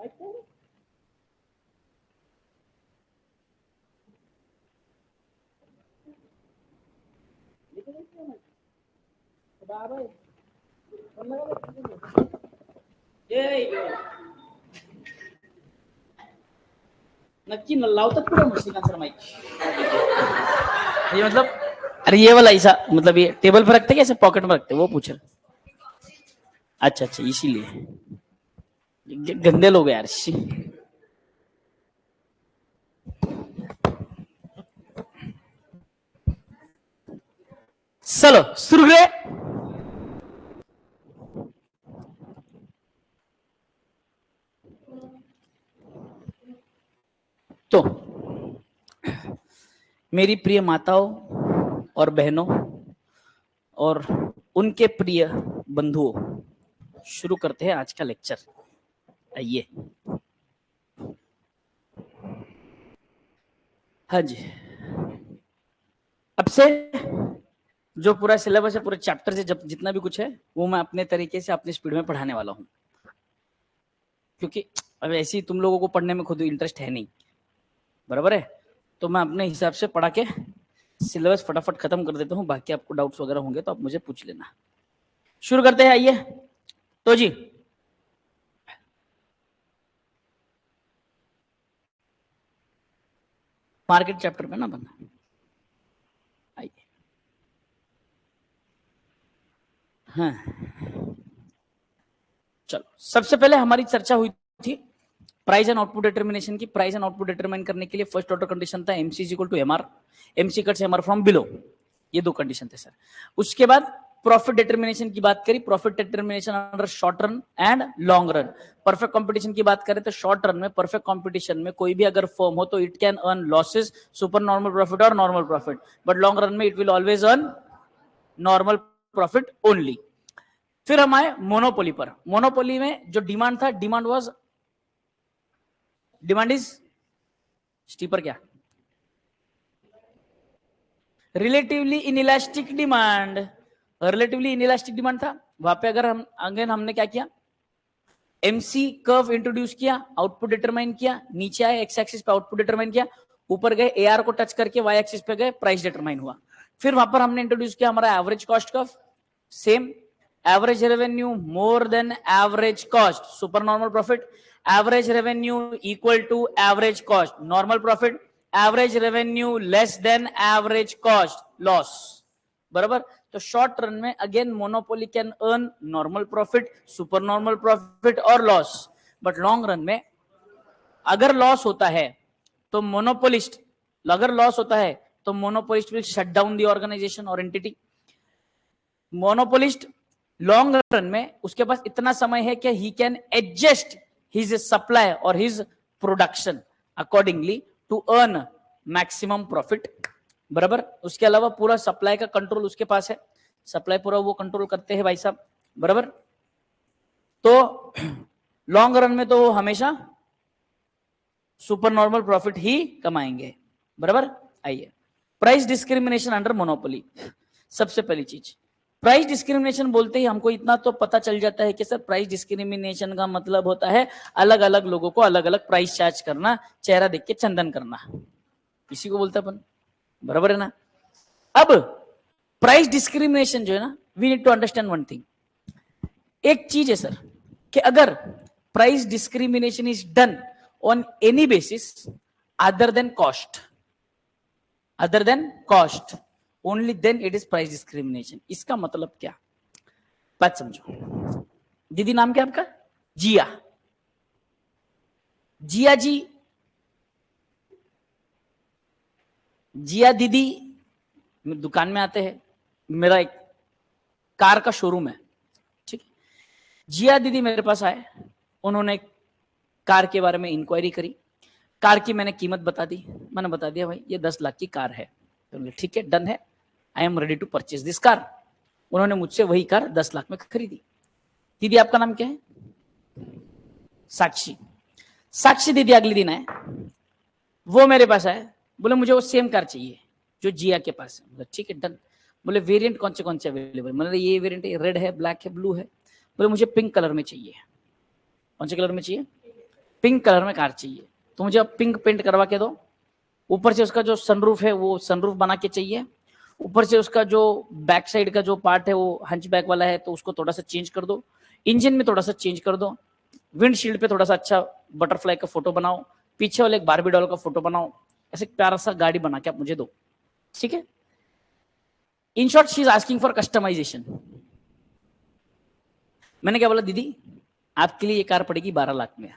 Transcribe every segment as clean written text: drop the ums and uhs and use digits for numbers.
नक्की लावतात कुठे मुस्लिमांचा माईक ये मतलब अरे ये वाला ऐसा मतलब ये टेबल पर रखते कैसे पॉकेट में रखते वो पूछ रहे। अच्छा अच्छा इसीलिए गंदे लोग यार। चलो शुरू करें। तो मेरी प्रिय माताओं और बहनों और उनके प्रिय बंधुओं, शुरू करते हैं आज का लेक्चर। आइए। हाँ जी, अब से जो पूरा सिलेबस है, पूरे चैप्टर से जब जितना भी कुछ है वो मैं अपने तरीके से अपनी स्पीड में पढ़ाने वाला हूँ, क्योंकि अब ऐसे ही तुम लोगों को पढ़ने में खुद इंटरेस्ट है नहीं, बराबर है। तो मैं अपने हिसाब से पढ़ा के सिलेबस फटाफट खत्म कर देता हूँ। बाकी आपको डाउट्स वगैरह होंगे तो आप मुझे पूछ लेना। शुरू करते हैं। आइए तो जी, मार्केट चैप्टर पे ना बंदा। आइए। हाँ चलो, सबसे पहले हमारी चर्चा हुई थी प्राइस एंड आउटपुट डिटर्मिनेशन की। प्राइस एंड आउटपुट डिटरमाइन करने के लिए फर्स्ट ऑर्डर कंडीशन था MC is equal to MR, MC cuts MR from below. ये दो कंडीशन थे सर। उसके बाद प्रॉफिट डिटर्मिनेशन की बात करी, profit determination under short run and long run. Perfect competition की बात करें तो शॉर्ट रन में, परफेक्ट कंपटीशन में कोई भी अगर फर्म हो तो it can earn losses, super normal profit और normal profit, but long run में it will always earn normal profit only. फिर हम आए मोनोपोली पर। मोनोपोली में जो डिमांड था, demand was, demand is steeper क्या, relatively inelastic demand. Relatively inelastic demand था वहां पे। अगर हम अगेन हमने क्या किया, एमसी कर्व इंट्रोड्यूस किया, आउटपुट डिटरमाइन किया, नीचे आए एक्स एक्सिस पे आउटपुट डिटरमाइन किया, ऊपर गए एआर को टच करके वाई एक्सिस पे गए प्राइस डिटरमाइन हुआ। फिर वहां पर हमने इंट्रोड्यूस किया हमारा average cost curve, same average revenue more than average cost super normal profit, average revenue equal to average cost normal profit, average revenue less than average cost loss, बराबर। तो short run में again monopoly can earn normal profit, super normal profit और loss, but long run में अगर loss होता है तो monopolist, अगर लॉस होता है तो monopolist will shut down the organisation और एंटिटी। मोनोपोलिस्ट लॉन्ग रन में उसके पास इतना समय है कि he can adjust his supply और his production accordingly to earn maximum profit, बराबर। उसके अलावा पूरा सप्लाई का कंट्रोल उसके पास है, सप्लाई पूरा वो कंट्रोल करते हैं भाई साहब, बराबर। तो लॉन्ग रन में तो वो हमेशा सुपर नॉर्मल प्रॉफिट ही कमाएंगे, बराबर। आइए, प्राइस डिस्क्रिमिनेशन अंडर मोनोपोली। सबसे पहली चीज, प्राइस डिस्क्रिमिनेशन बोलते ही हमको इतना तो पता चल जाता है कि सर प्राइस डिस्क्रिमिनेशन का मतलब होता है अलग अलग लोगों को अलग अलग प्राइस चार्ज करना, चेहरा देख के चंदन करना, इसी को बोलते अपन, बराबर है ना। अब प्राइस डिस्क्रिमिनेशन जो है ना, we need to understand one thing. एक चीज है सर कि अगर price discrimination is done on any basis other than cost, other than cost only then it is price discrimination. इसका मतलब क्या, बात समझो। दीदी नाम क्या आपका, जिया, जिया जी, जिया दीदी दुकान में आते हैं, मेरा एक कार का शोरूम है, ठीक। जिया दीदी मेरे पास आए, उन्होंने कार के बारे में इंक्वायरी करी, कार की मैंने कीमत बता दी, मैंने बता दिया भाई ये 10 लाख की कार है, तो ठीक है डन है, I am ready to purchase this car. उन्होंने मुझसे वही कार 10 लाख में खरीदी। दीदी आपका नाम क्या है, साक्षी। साक्षी दीदी अगले दिन आए, वो मेरे पास आए, बोले मुझे वो सेम कार चाहिए जो जिया के पास है, ठीक है डन। बोले वेरिएंट कौन से अवेलेबल, मतलब ये वेरिएंट रेड है, ब्लैक है, ब्लू है। बोले मुझे पिंक कलर में चाहिए। कौन से कलर में चाहिए, पिंक कलर में कार चाहिए, तो मुझे अब पिंक पेंट करवा के दो। ऊपर से उसका जो सनरूफ है वो सनरूफ बना के चाहिए। ऊपर से उसका जो बैक साइड का जो पार्ट है वो हंच बैक वाला है, तो उसको थोड़ा सा चेंज कर दो। इंजन में थोड़ा सा चेंज कर दो। विंडशील्ड पे थोड़ा सा अच्छा बटरफ्लाई का फोटो बनाओ। पीछे वाले एक बारबी डॉल का फोटो बनाओ। ऐसे प्यारा सा गाड़ी बना के आप मुझे दो, ठीक है। In short she is asking for customization. मैंने क्या बोला, दीदी आपके लिए ये कार पड़ेगी 12 लाख में।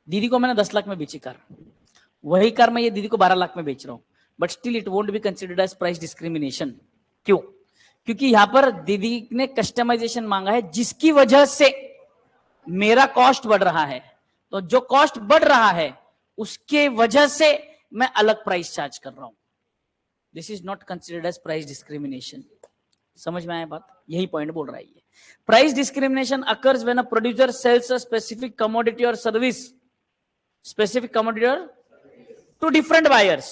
दीदी को मैंने 10 लाख में बेची कार, वही कार मैं ये दीदी को 12 लाख में बेच रहा हूं, but still it won't be considered as price discrimination. क्यों? क्योंकि यहां पर दीदी ने कस्टमाइजेशन मांगा है, जिसकी वजह से मेरा कॉस्ट बढ़ रहा है। तो जो कॉस्ट बढ़ रहा है उसके वजह से मैं अलग प्राइस चार्ज कर रहा हूं। This is not considered as price discrimination. समझ में आया बात? यही पॉइंट बोल रहा है ये। Price discrimination occurs when a producer sells a specific commodity और service, specific commodity or to different buyers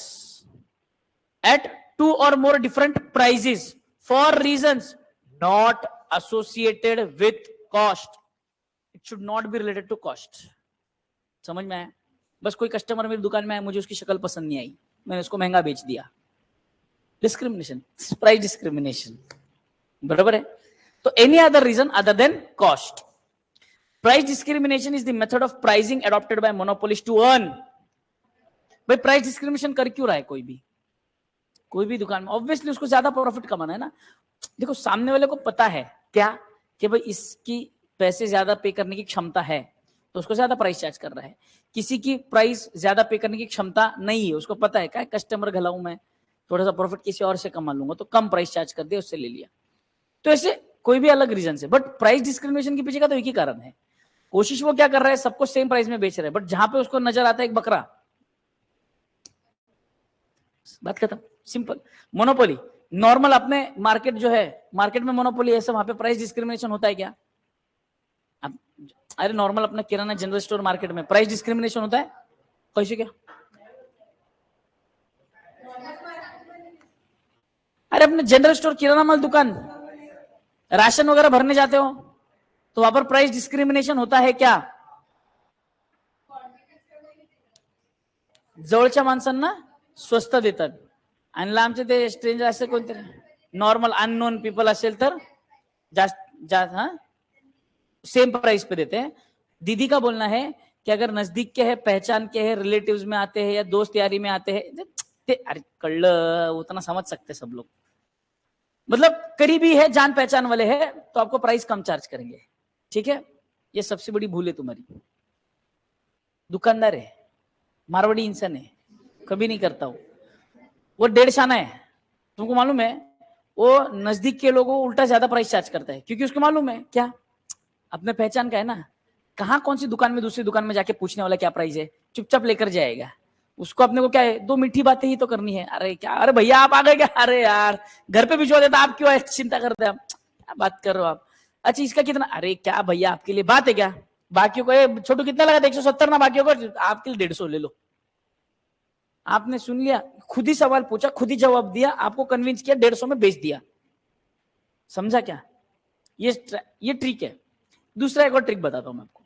at 2 or more different prices for reasons not associated with cost. It should not be related to cost. समझ में आया? बस कोई customer मेरी दुकान में आया, मुझे उसकी शक्ल पसंद नहीं आई, मैंने उसको महंगा बेच दिया, डिस्क्रिमिनेशन, प्राइस डिस्क्रिमिनेशन, बराबर है। तो any other reason other than cost. Price discrimination is the method of pricing adopted by monopolists to earn. भाई प्राइस डिस्क्रिमिनेशन कर क्यों रहा है कोई भी दुकान में? ऑब्वियसली उसको ज्यादा प्रॉफिट कमाना है ना। देखो सामने वाले को पता है क्या कि भाई इसकी पैसे ज्यादा पे करने की क्षमता है, तो उसको ज्यादा प्राइस चार्ज कर रहा है। किसी की प्राइस ज्यादा पे करने की क्षमता नहीं है, उसको पता है क्या कस्टमर घलाऊं मैं, थोड़ा सा प्रॉफिट किसी और से कमा लूंगा, तो कम प्राइस चार्ज कर दिया, उससे ले लिया। तो ऐसे कोई भी अलग रीजन से, बट प्राइस डिस्क्रिमिनेशन के पीछे का तो एक ही कारण है। कोशिश वो क्या कर रहा है, सबको सेम प्राइस में बेच रहा है, बट जहां पे उसको नजर आता है एक बकरा, बात खत्म, सिंपल। मोनोपोली नॉर्मल अपने मार्केट जो है, मार्केट में मोनोपोली है, वहां पे प्राइस डिस्क्रिमिनेशन होता है क्या? अरे नॉर्मल अपना किराना जनरल स्टोर मार्केट में प्राइस डिस्क्रिमिनेशन होता है कैसे? क्या? अरे अपने जनरल स्टोर किराना माल दुकान, राशन वगैरह भरने जाते हो तो वहां पर प्राइस डिस्क्रिमिनेशन होता है क्या? जवळच्या माणसांना स्वस्त देतात आणि लांबचे ते स्ट्रेंजर असे कोणते नॉर्मल अननोन पीपल असेल तर जास्त हाँ सेम प्राइस पे देते हैं। दीदी का बोलना है कि अगर नजदीक के हैं, पहचान के हैं, रिलेटिव्स में आते हैं या दोस्त यारी में आते हैं, अरे कळलं, उतना समझ सकते सब लोग, मतलब करीबी है, जान पहचान वाले हैं, तो आपको प्राइस कम चार्ज करेंगे, ठीक है। ये सबसे बड़ी भूल है तुम्हारी। दुकानदार है, मारवाड़ी इंसान है, कभी नहीं करता वो 1.5 आना है, तुमको मालूम है, वो नजदीक के लोगों को उल्टा ज्यादा प्राइस चार्ज करता है, क्योंकि उसको मालूम है क्या, अपने पहचान का है ना, कहां कौन सी दुकान में दूसरी दुकान में जाके पूछने वाला क्या प्राइस है, चुपचाप लेकर जाएगा। उसको अपने को क्या है, 2 मीठी बातें ही तो करनी है। अरे क्या, अरे भैया आप आ गए क्या? अरे यार घर पे भिजवा देता, आप क्यों चिंता करते हैं, क्या बात कर रहे हो आप? अच्छा इसका कितना? अरे क्या भैया आपके लिए बात है क्या? बाकियों को छोटू कितना लगा? 170 ना, बाकियों को आपके लिए 150 ले लो। आपने सुन लिया, खुद ही सवाल पूछा, खुद ही जवाब दिया, आपको कन्विंस किया, 150 में बेच दिया। समझा क्या? ये ट्रिक है। दूसरा एक और ट्रिक बताता हूं मैं आपको।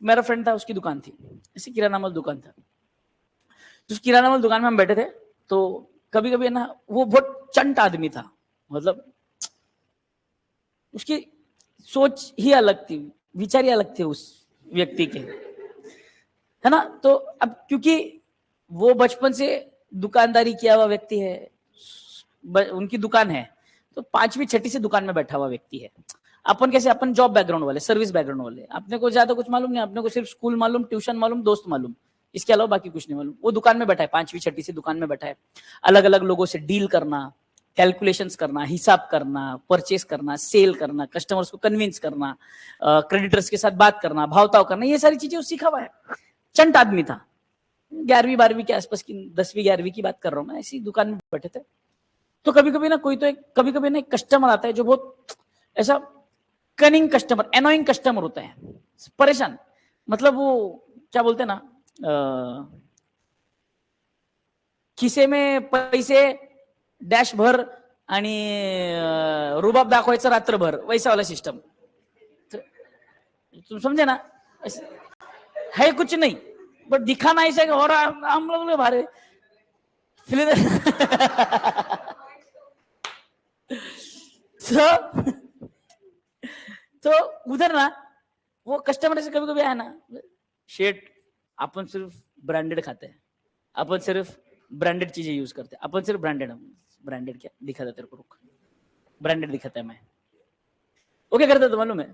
मेरा फ्रेंड था, उसकी दुकान थी, ऐसी किराना माल दुकान था। तो उस किराना माल दुकान में हम बैठे थे, तो कभी कभी ना वो बहुत चंट आदमी था, मतलब उसकी सोच ही अलग थी, विचार ही अलग थे उस व्यक्ति के, है ना। तो अब क्योंकि वो बचपन से दुकानदारी किया हुआ व्यक्ति है, उनकी दुकान है, तो 5वीं 6वीं से दुकान में बैठा हुआ व्यक्ति है। अपन कैसे, अपन जॉब बैकग्राउंड वाले, सर्विस बैकग्राउंड वाले, अपने को ज्यादा कुछ मालूम नहीं, अपने को सिर्फ स्कूल मालूम, ट्यूशन मालूम, दोस्त मालूम, इसके अलावा बाकी कुछ नहीं मालूम। वो दुकान में बैठा है, 5वीं 6वीं से दुकान में बैठा है, अलग अलग लोगों से डील करना, कैलकुलेशंस करना, हिसाब करना, परचेस करना, सेल करना, कस्टमर्स को कन्विंस करना, क्रेडिटर्स के साथ बात करना, भावताव करना, ये सारी चीजें वो सीखा हुआ है। चंट आदमी था, 11वीं 12वीं के आसपास की, 10वीं 11वीं की बात कर रहा हूँ मैं। ऐसी दुकान में बैठे थे, तो कभी कभी ना कोई तो कभी कभी ना एक कस्टमर आता है जो बहुत ऐसा कनिंग कस्टमर, एनोइंग कस्टमर होता है, परेशान, मतलब वो क्या बोलते हैं ना, खिसे में पैसे डॅश भर आणि रुबाब दाखवायचं रात्रभर, वैसा वाला सिस्टम। तुम समझे ना, है कुछ नहीं, बट दिखाना ऐसे हो रहा हम लोग ने भारे तो उधर ना वो कस्टमर से कभी कभी आया ना, शेट अपन सिर्फ ब्रांडेड खाते हैं, अपन सिर्फ ब्रांडेड चीजें यूज करते हैं, अपन सिर्फ ब्रांडेड, ब्रांडेड क्या दिखा था तेरे को, रुक, ब्रांडेड दिखाता है मैं। वो क्या करते थे मालूम है,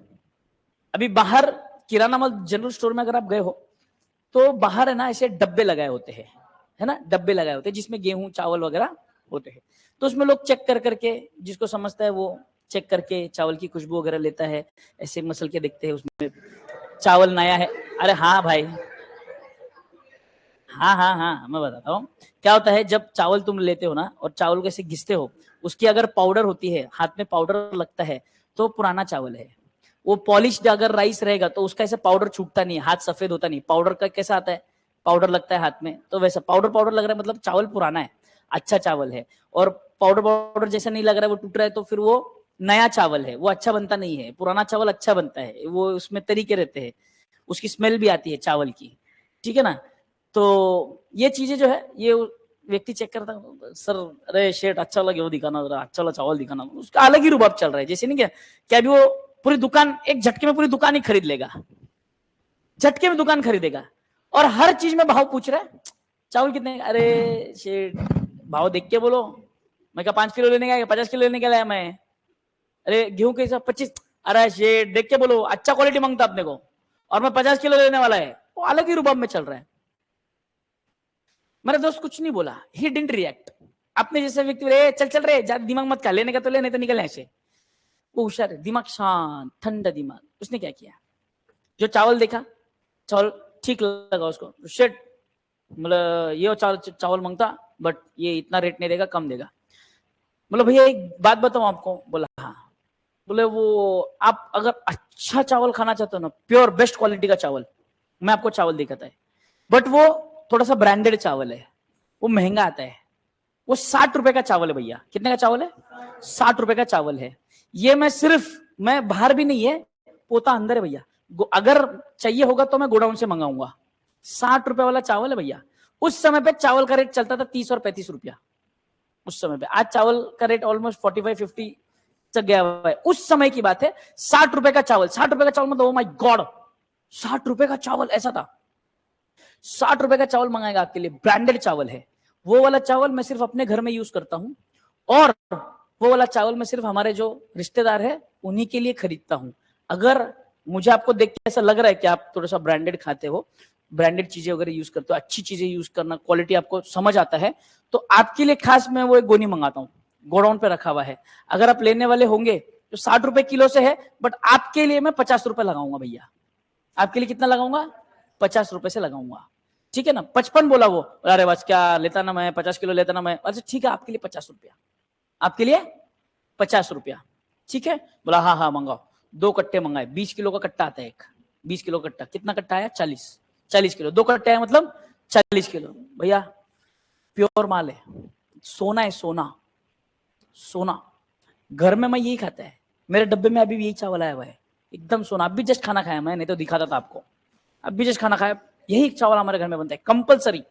अभी बाहर किराना माल जनरल स्टोर में अगर आप गए हो तो बाहर है ना ऐसे डब्बे लगाए होते हैं, है ना, डब्बे लगाए होते हैं जिसमें गेहूं चावल वगैरह होते हैं। तो उसमें लोग चेक कर करके, जिसको समझता है वो चेक करके चावल की खुशबू वगैरह लेता है, ऐसे मसल के देखते हैं उसमें चावल नया है। अरे हाँ भाई, हाँ मैं बताता हूँ क्या होता है। जब चावल तुम लेते हो ना और चावल को ऐसे घिसते हो, उसकी अगर पाउडर होती है, हाथ में पाउडर लगता है तो पुराना चावल है। वो पॉलिश्ड अगर राइस रहेगा तो उसका ऐसे पाउडर छूटता नहीं, हाथ सफेद होता नहीं। पाउडर का कैसा आता है, पाउडर लगता है हाथ में, तो वैसा पाउडर पाउडर लग रहा है मतलब चावल पुराना है, अच्छा चावल है। और पाउडर पाउडर जैसा नहीं लग रहा है, वो टूट रहा है, तो फिर वो नया चावल है, वो अच्छा बनता नहीं है। पुराना चावल अच्छा बनता है, वो उसमें तरीके रहते हैं, उसकी स्मेल भी आती है चावल की, ठीक है ना। तो ये चीजें जो है, ये व्यक्ति चेक करता है, सर अरे शेट अच्छा लगे वो दिखाना, अच्छा वाला चावल दिखाना, उसका अलग ही रुबाब चल रहा है। जैसे नहीं क्या अभी वो पूरी दुकान एक झटके में पूरी दुकान ही खरीद लेगा, झटके में दुकान खरीदेगा, और हर चीज में भाव पूछ रहा है, चावल कितने, अरे शेट भाव देख के बोलो, मैं क्या 5 किलो लेने गया, 50 किलो लेने गया मैं, अरे गेहूं के हिसाब 25, अरे शेट देख के बोलो, अच्छा क्वालिटी मांगता अपने को, और मैं 50 किलो लेने वाला है। वो अलग ही रुबाब में चल रहा है। मेरा दोस्त कुछ नहीं बोला, ही डिडंट रिएक्ट। अपने जैसे व्यक्ति रे चल चल रे, ज्यादा दिमाग मत खा, लेने का तो ले, नहीं तो निकल ऐसे। वो होशियार है, दिमाग शांत ठंडा दिमाग। उसने क्या किया, जो चावल देखा, चावल ठीक लगा उसको, शेट मतलब ये चावल चावल मांगता, बट ये इतना रेट नहीं देगा, कम देगा। मतलब भैया एक बात बताऊं आपको, बोला हाँ। बोले वो आप अगर अच्छा चावल खाना चाहते हो ना, प्योर बेस्ट क्वालिटी का चावल, मैं आपको चावल दिखाता है, बट वो थोड़ा सा ब्रांडेड चावल है, वो महंगा आता है। वो 60 रुपए का चावल है भैया। कितने का चावल है, 60 रुपए का चावल है। ये मैं सिर्फ, मैं बाहर भी नहीं है, पोता अंदर है भैया। अगर चाहिए होगा तो मैं गोडाउन से मंगाऊंगा। 60 रुपए वाला चावल है भैया। उस समय पे चावल का रेट चलता था 30 और 35 रुपया उस समय पे। आज चावल का रेट ऑलमोस्ट 45-50 तक गया हुआ है। उस समय की बात है, 60 रुपए का चावल। 60 रुपए का चावल मतलब ओ माय गॉड, 60 रुपए का चावल, ऐसा था। 60 रुपए का चावल मंगाएगा आपके लिए, ब्रांडेड चावल है। वो वाला चावल मैं सिर्फ अपने घर में यूज करता हूं, और वो वाला चावल मैं सिर्फ हमारे जो रिश्तेदार है उन्हीं के लिए खरीदता हूं। अगर मुझे आपको देख के ऐसा लग रहा है कि आप थोड़ा सा ब्रांडेड खाते हो, ब्रांडेड चीजें वगैरह यूज करते हो, अच्छी चीजें यूज करना, क्वालिटी आपको समझ आता है, तो आपके लिए खास मैं वो एक गोनी मंगाता हूँ, गोडाउन पे रखा हुआ है। अगर आप लेने वाले होंगे तो 60 रुपए किलो से है, बट आपके लिए मैं 50 रुपए लगाऊंगा भैया। आपके लिए कितना लगाऊंगा, 50 रुपए से लगाऊंगा, ठीक है ना। 55 बोला वो, अरे बस क्या लेता ना मैं, 50 किलो लेता ना मैं, अच्छा ठीक है आपके लिए 50 रुपया, आपके लिए 50 रुपया, ठीक है। बोला हाँ हाँ मंगाओ। 2 कट्टे मंगाए, 20 किलो का कट्टा आता है एक, 20 किलो कट्टा। कितना कट्टा आया, 40 किलो। 2 कट्टे आए मतलब 40 किलो भैया। प्योर माल है, सोना है, सोना सोना। घर में मैं यही खाता है, मेरे डब्बे में अभी भी यही चावल आया हुआ है, एकदम सोना। अभी जस्ट खाना खाया मैं, नहीं तो दिखाता था आपको। अभी जस्ट खाना खाया, यही चावल हमारे घर में बनता है कंपलसरी।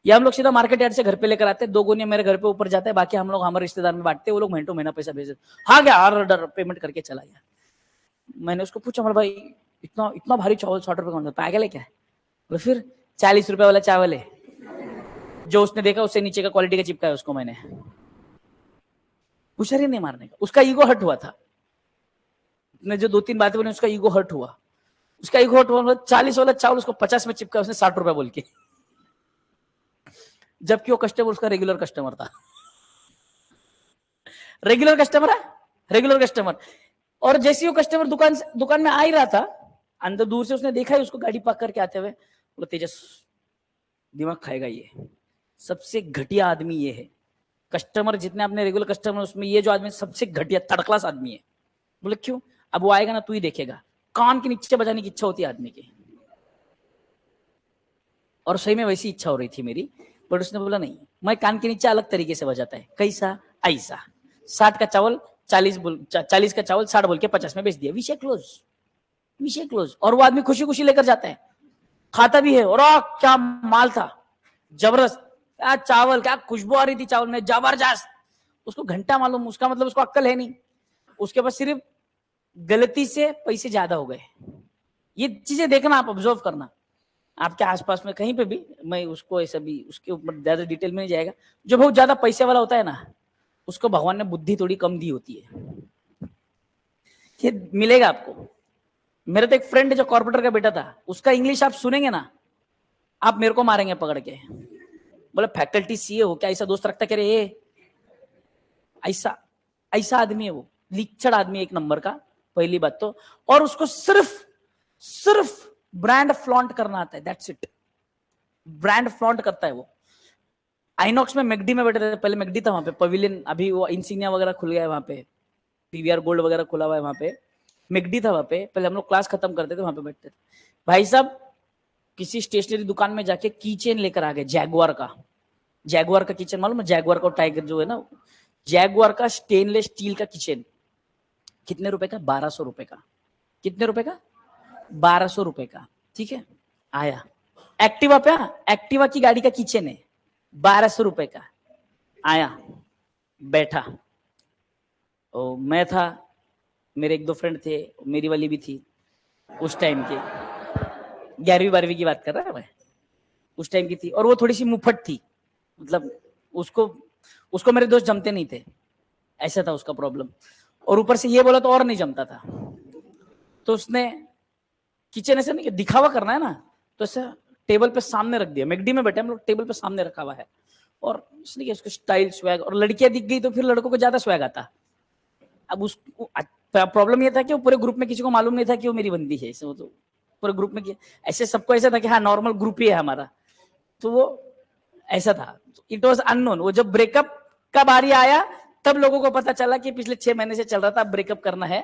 ये हम लोग सीधा मार्केट यार्ड से घर पे लेकर आते हैं, 2 गोनियां मेरे घर पे ऊपर जाता है, बाकी हम लोग हमारे रिश्तेदार में बांटते हैं, वो लोग महीनों महीना पैसा भेज देते। हाँ क्या ऑर्डर पेमेंट करके चला गया। मैंने उसको पूछा, मतलब भाई इतना इतना भारी चावल 60 रुपए का पागल है क्या? बोले फिर 40 रुपए वाला चावल है। जो उसने देखा उससे नीचे का क्वालिटी का चिपका है उसको मैंने। हुशारी नहीं मारने का, उसका ईगो हर्ट हुआ था। ने जो 2-3 बातें बोली, उसका ईगो हर्ट हुआ। उसका ईगो हर्ट हुआ, 40 वाला चावल उसको 50 में चिपका, उसने 60 रुपए बोल के, जबकि वो कस्टमर उसका रेगुलर कस्टमर था। रेगुलर कस्टमर है, रेगुलर कस्टमर। और जैसे वो कस्टमर दुकान में आ ही रहा था, अंदर दूर से उसने देखा ही उसको गाड़ी पार्क करके आते हुए, बोला तेजस दिमाग खाएगा ये, सबसे घटिया आदमी ये है। कस्टमर जितने अपने रेगुलर कस्टमर, उसमें ये जो आदमी सबसे घटिया थर्ड क्लास आदमी है। बोले क्यों? अब वो आएगा ना तू ही देखेगा, कान के नीचे बजाने की इच्छा होती है आदमी की। और सही में वैसी इच्छा हो रही थी मेरी, बट उसने बोला नहीं, मैं कान के नीचे अलग तरीके से बजाता है। कैसा? ऐसा। 60 का चावल 40 का चावल 60 बोल के 50 में बेच दिया, विषय क्लोज। Mission close. और वो आदमी खुशी खुशी लेकर जाता है, खाता भी है, और क्या माल था, जबरदस्त, क्या चावल, क्या खुशबू आ रही थी चावल में, जबरदस्त। उसको घंटा मालूम, उसका मतलब उसको अक्कल है नहीं, उसके पास सिर्फ गलती से पैसे ज्यादा हो गए। ये चीजें देखना, आप ऑब्जर्व करना आपके आसपास में कहीं पे भी। मैं उसको ऐसा भी उसके ऊपर ज्यादा डिटेल में नहीं जाएगा। जो बहुत ज्यादा पैसे वाला होता है ना, उसको भगवान ने बुद्धि थोड़ी कम दी होती है, ये मिलेगा आपको। मेरा तो एक फ्रेंड जो कॉर्पोरेटर का बेटा था, उसका इंग्लिश आप सुनेंगे ना, आप मेरे को मारेंगे पकड़ के। बोले फैकल्टी सीए हो क्या, ऐसा दोस्त रखता कह रहे, ऐसा ऐसा आदमी है वो, लिक्चड़ आदमी एक नंबर का, पहली बात तो। और उसको सिर्फ ब्रांड फ्लॉन्ट करना आता है, दैट्स इट। ब्रांड फ्लॉन्ट करता है वो। आइनॉक्स में मैकडी में बैठे थे, पहले मैकडी था वहां पे, पवेलियन, अभी वो इंसिग्निया वगैरह खुल गया है वहां पे, पीवीआर गोल्ड वगैरह खुला हुआ है वहां पे। मैकडी था वहां पे, पहले हम लोग क्लास खत्म करते थे वहां पे बैठते थे। भाई साहब किसी स्टेशनरी दुकान में जाके की चेन लेकर आ गए, जैगुआर का। जैगुआर का किचन मालूम है, जैगुआर का टाइगर जो है ना, जैगुआर का स्टेनलेस स्टील का किचन। कितने रुपए का? 1200 रुपए का। कितने रुपए का? 1200 रुपए का। ठीक है, आया एक्टिवा पे, एक्टिवा की गाड़ी का किचन है, 1200 रुपए का। आया, बैठा, ओ मैं था, मेरे एक दो फ्रेंड थे, मेरी वाली भी थी उस टाइम की, 11वीं 12वीं की बात कर रहा है मैं, उस टाइम की थी। और वो थोड़ी सी मुफट थी, मतलब उसको मेरे दोस्त जमते नहीं थे, ऐसा था उसका प्रॉब्लम। और ऊपर से ये बोला तो और नहीं जमता था। तो उसने किचन ऐसे नहीं, दिखावा करना है ना, तो ऐसे टेबल पे सामने रख दिया। मैकडी में बैठे हम लोग, टेबल पे सामने रखा हुआ है, और इसलिए उसको स्टाइल स्वैग, और लड़कियां दिख गई तो फिर लड़कों को ज्यादा स्वैग आता। अब उस प्रॉब्लम ये था कि वो पूरे ग्रुप में किसी को मालूम नहीं था कि वो मेरी बंदी है, वो तो पूरे ग्रुप में ऐसे सबको ऐसा था कि हाँ नॉर्मल ग्रुप ही है हमारा, तो वो ऐसा था। It was unknown. वो जब ब्रेकअप का बारी आया तब लोगों को पता चला कि पिछले 6 महीने से चल रहा था, ब्रेकअप करना है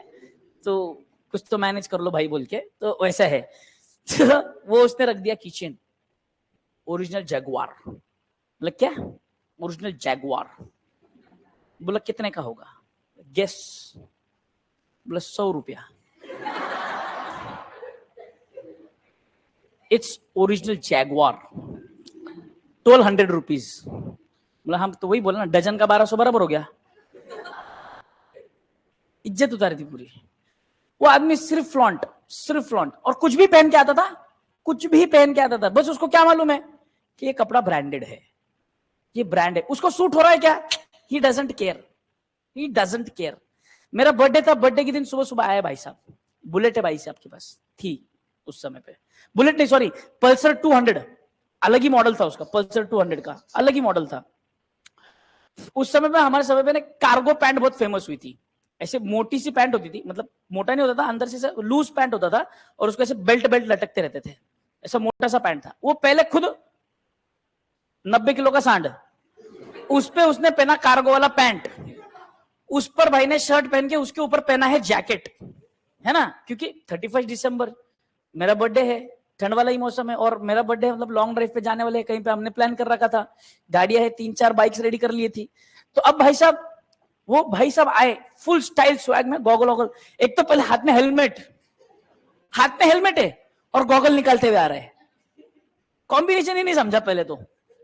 तो कुछ तो मैनेज कर लो भाई बोल के, तो वैसा है। तो वो उसने रख दिया किचन, ओरिजिनल जैगुआर। मतलब क्या? Original Jaguar. बोला कितने का होगा? गेस। बोला 100 रुपया। Its original Jaguar, 1200 rupees. बोला हम तो वही बोला ना, डजन का 1200 बराबर हो गया। इज्जत उतारी थी पूरी। वो आदमी सिर्फ फ्लॉन्ट, और कुछ भी पहन के आता था, कुछ भी पहन के आता था। बस उसको क्या मालूम है कि ये कपड़ा ब्रांडेड है, ये ब्रांड है, उसको सूट हो रहा है क्या, ही डजंट केयर। मेरा बर्थडे था, बर्थडे के दिन सुबह सुबह आया भाई साहब, बुलेट है भाई साहब के पास थी उस समय पे, बुलेट नहीं सॉरी, पल्सर 200, अलग ही मॉडल था उसका, पल्सर 200 का अलग ही मॉडल था। उस समय पे हमारे समय पे कार्गो पैंट बहुत फेमस हुई थी। ऐसे मोटी सी पैंट होती थी, मतलब मोटा नहीं होता था, अंदर से लूज पैंट होता था, और उसको ऐसे बेल्ट लटकते रहते थे, ऐसा मोटा सा पैंट था। वो पहले खुद 90 किलो का सांड, उस पे उसने पहना कार्गो वाला पैंट, उस पर भाई ने शर्ट पहन के उसके ऊपर पहना है जैकेट, है ना, क्योंकि 31 दिसंबर मेरा बर्थडे है, ठंड वाला ही मौसम है, और मेरा बर्थडे मतलब लॉन्ग ड्राइव पे जाने वाले कहीं पे हमने प्लान कर रखा था, गाड़ियां है 3-4 बाइक्स रेडी कर लिए थी। तो अब भाई साहब वो भाई साहब आए फुल स्टाइल स्वैग में, गॉगल, एक तो पहले हाथ में हेलमेट है और गॉगल निकालते हुए आ रहे हैं। कॉम्बिनेशन ही नहीं समझा पहले तो,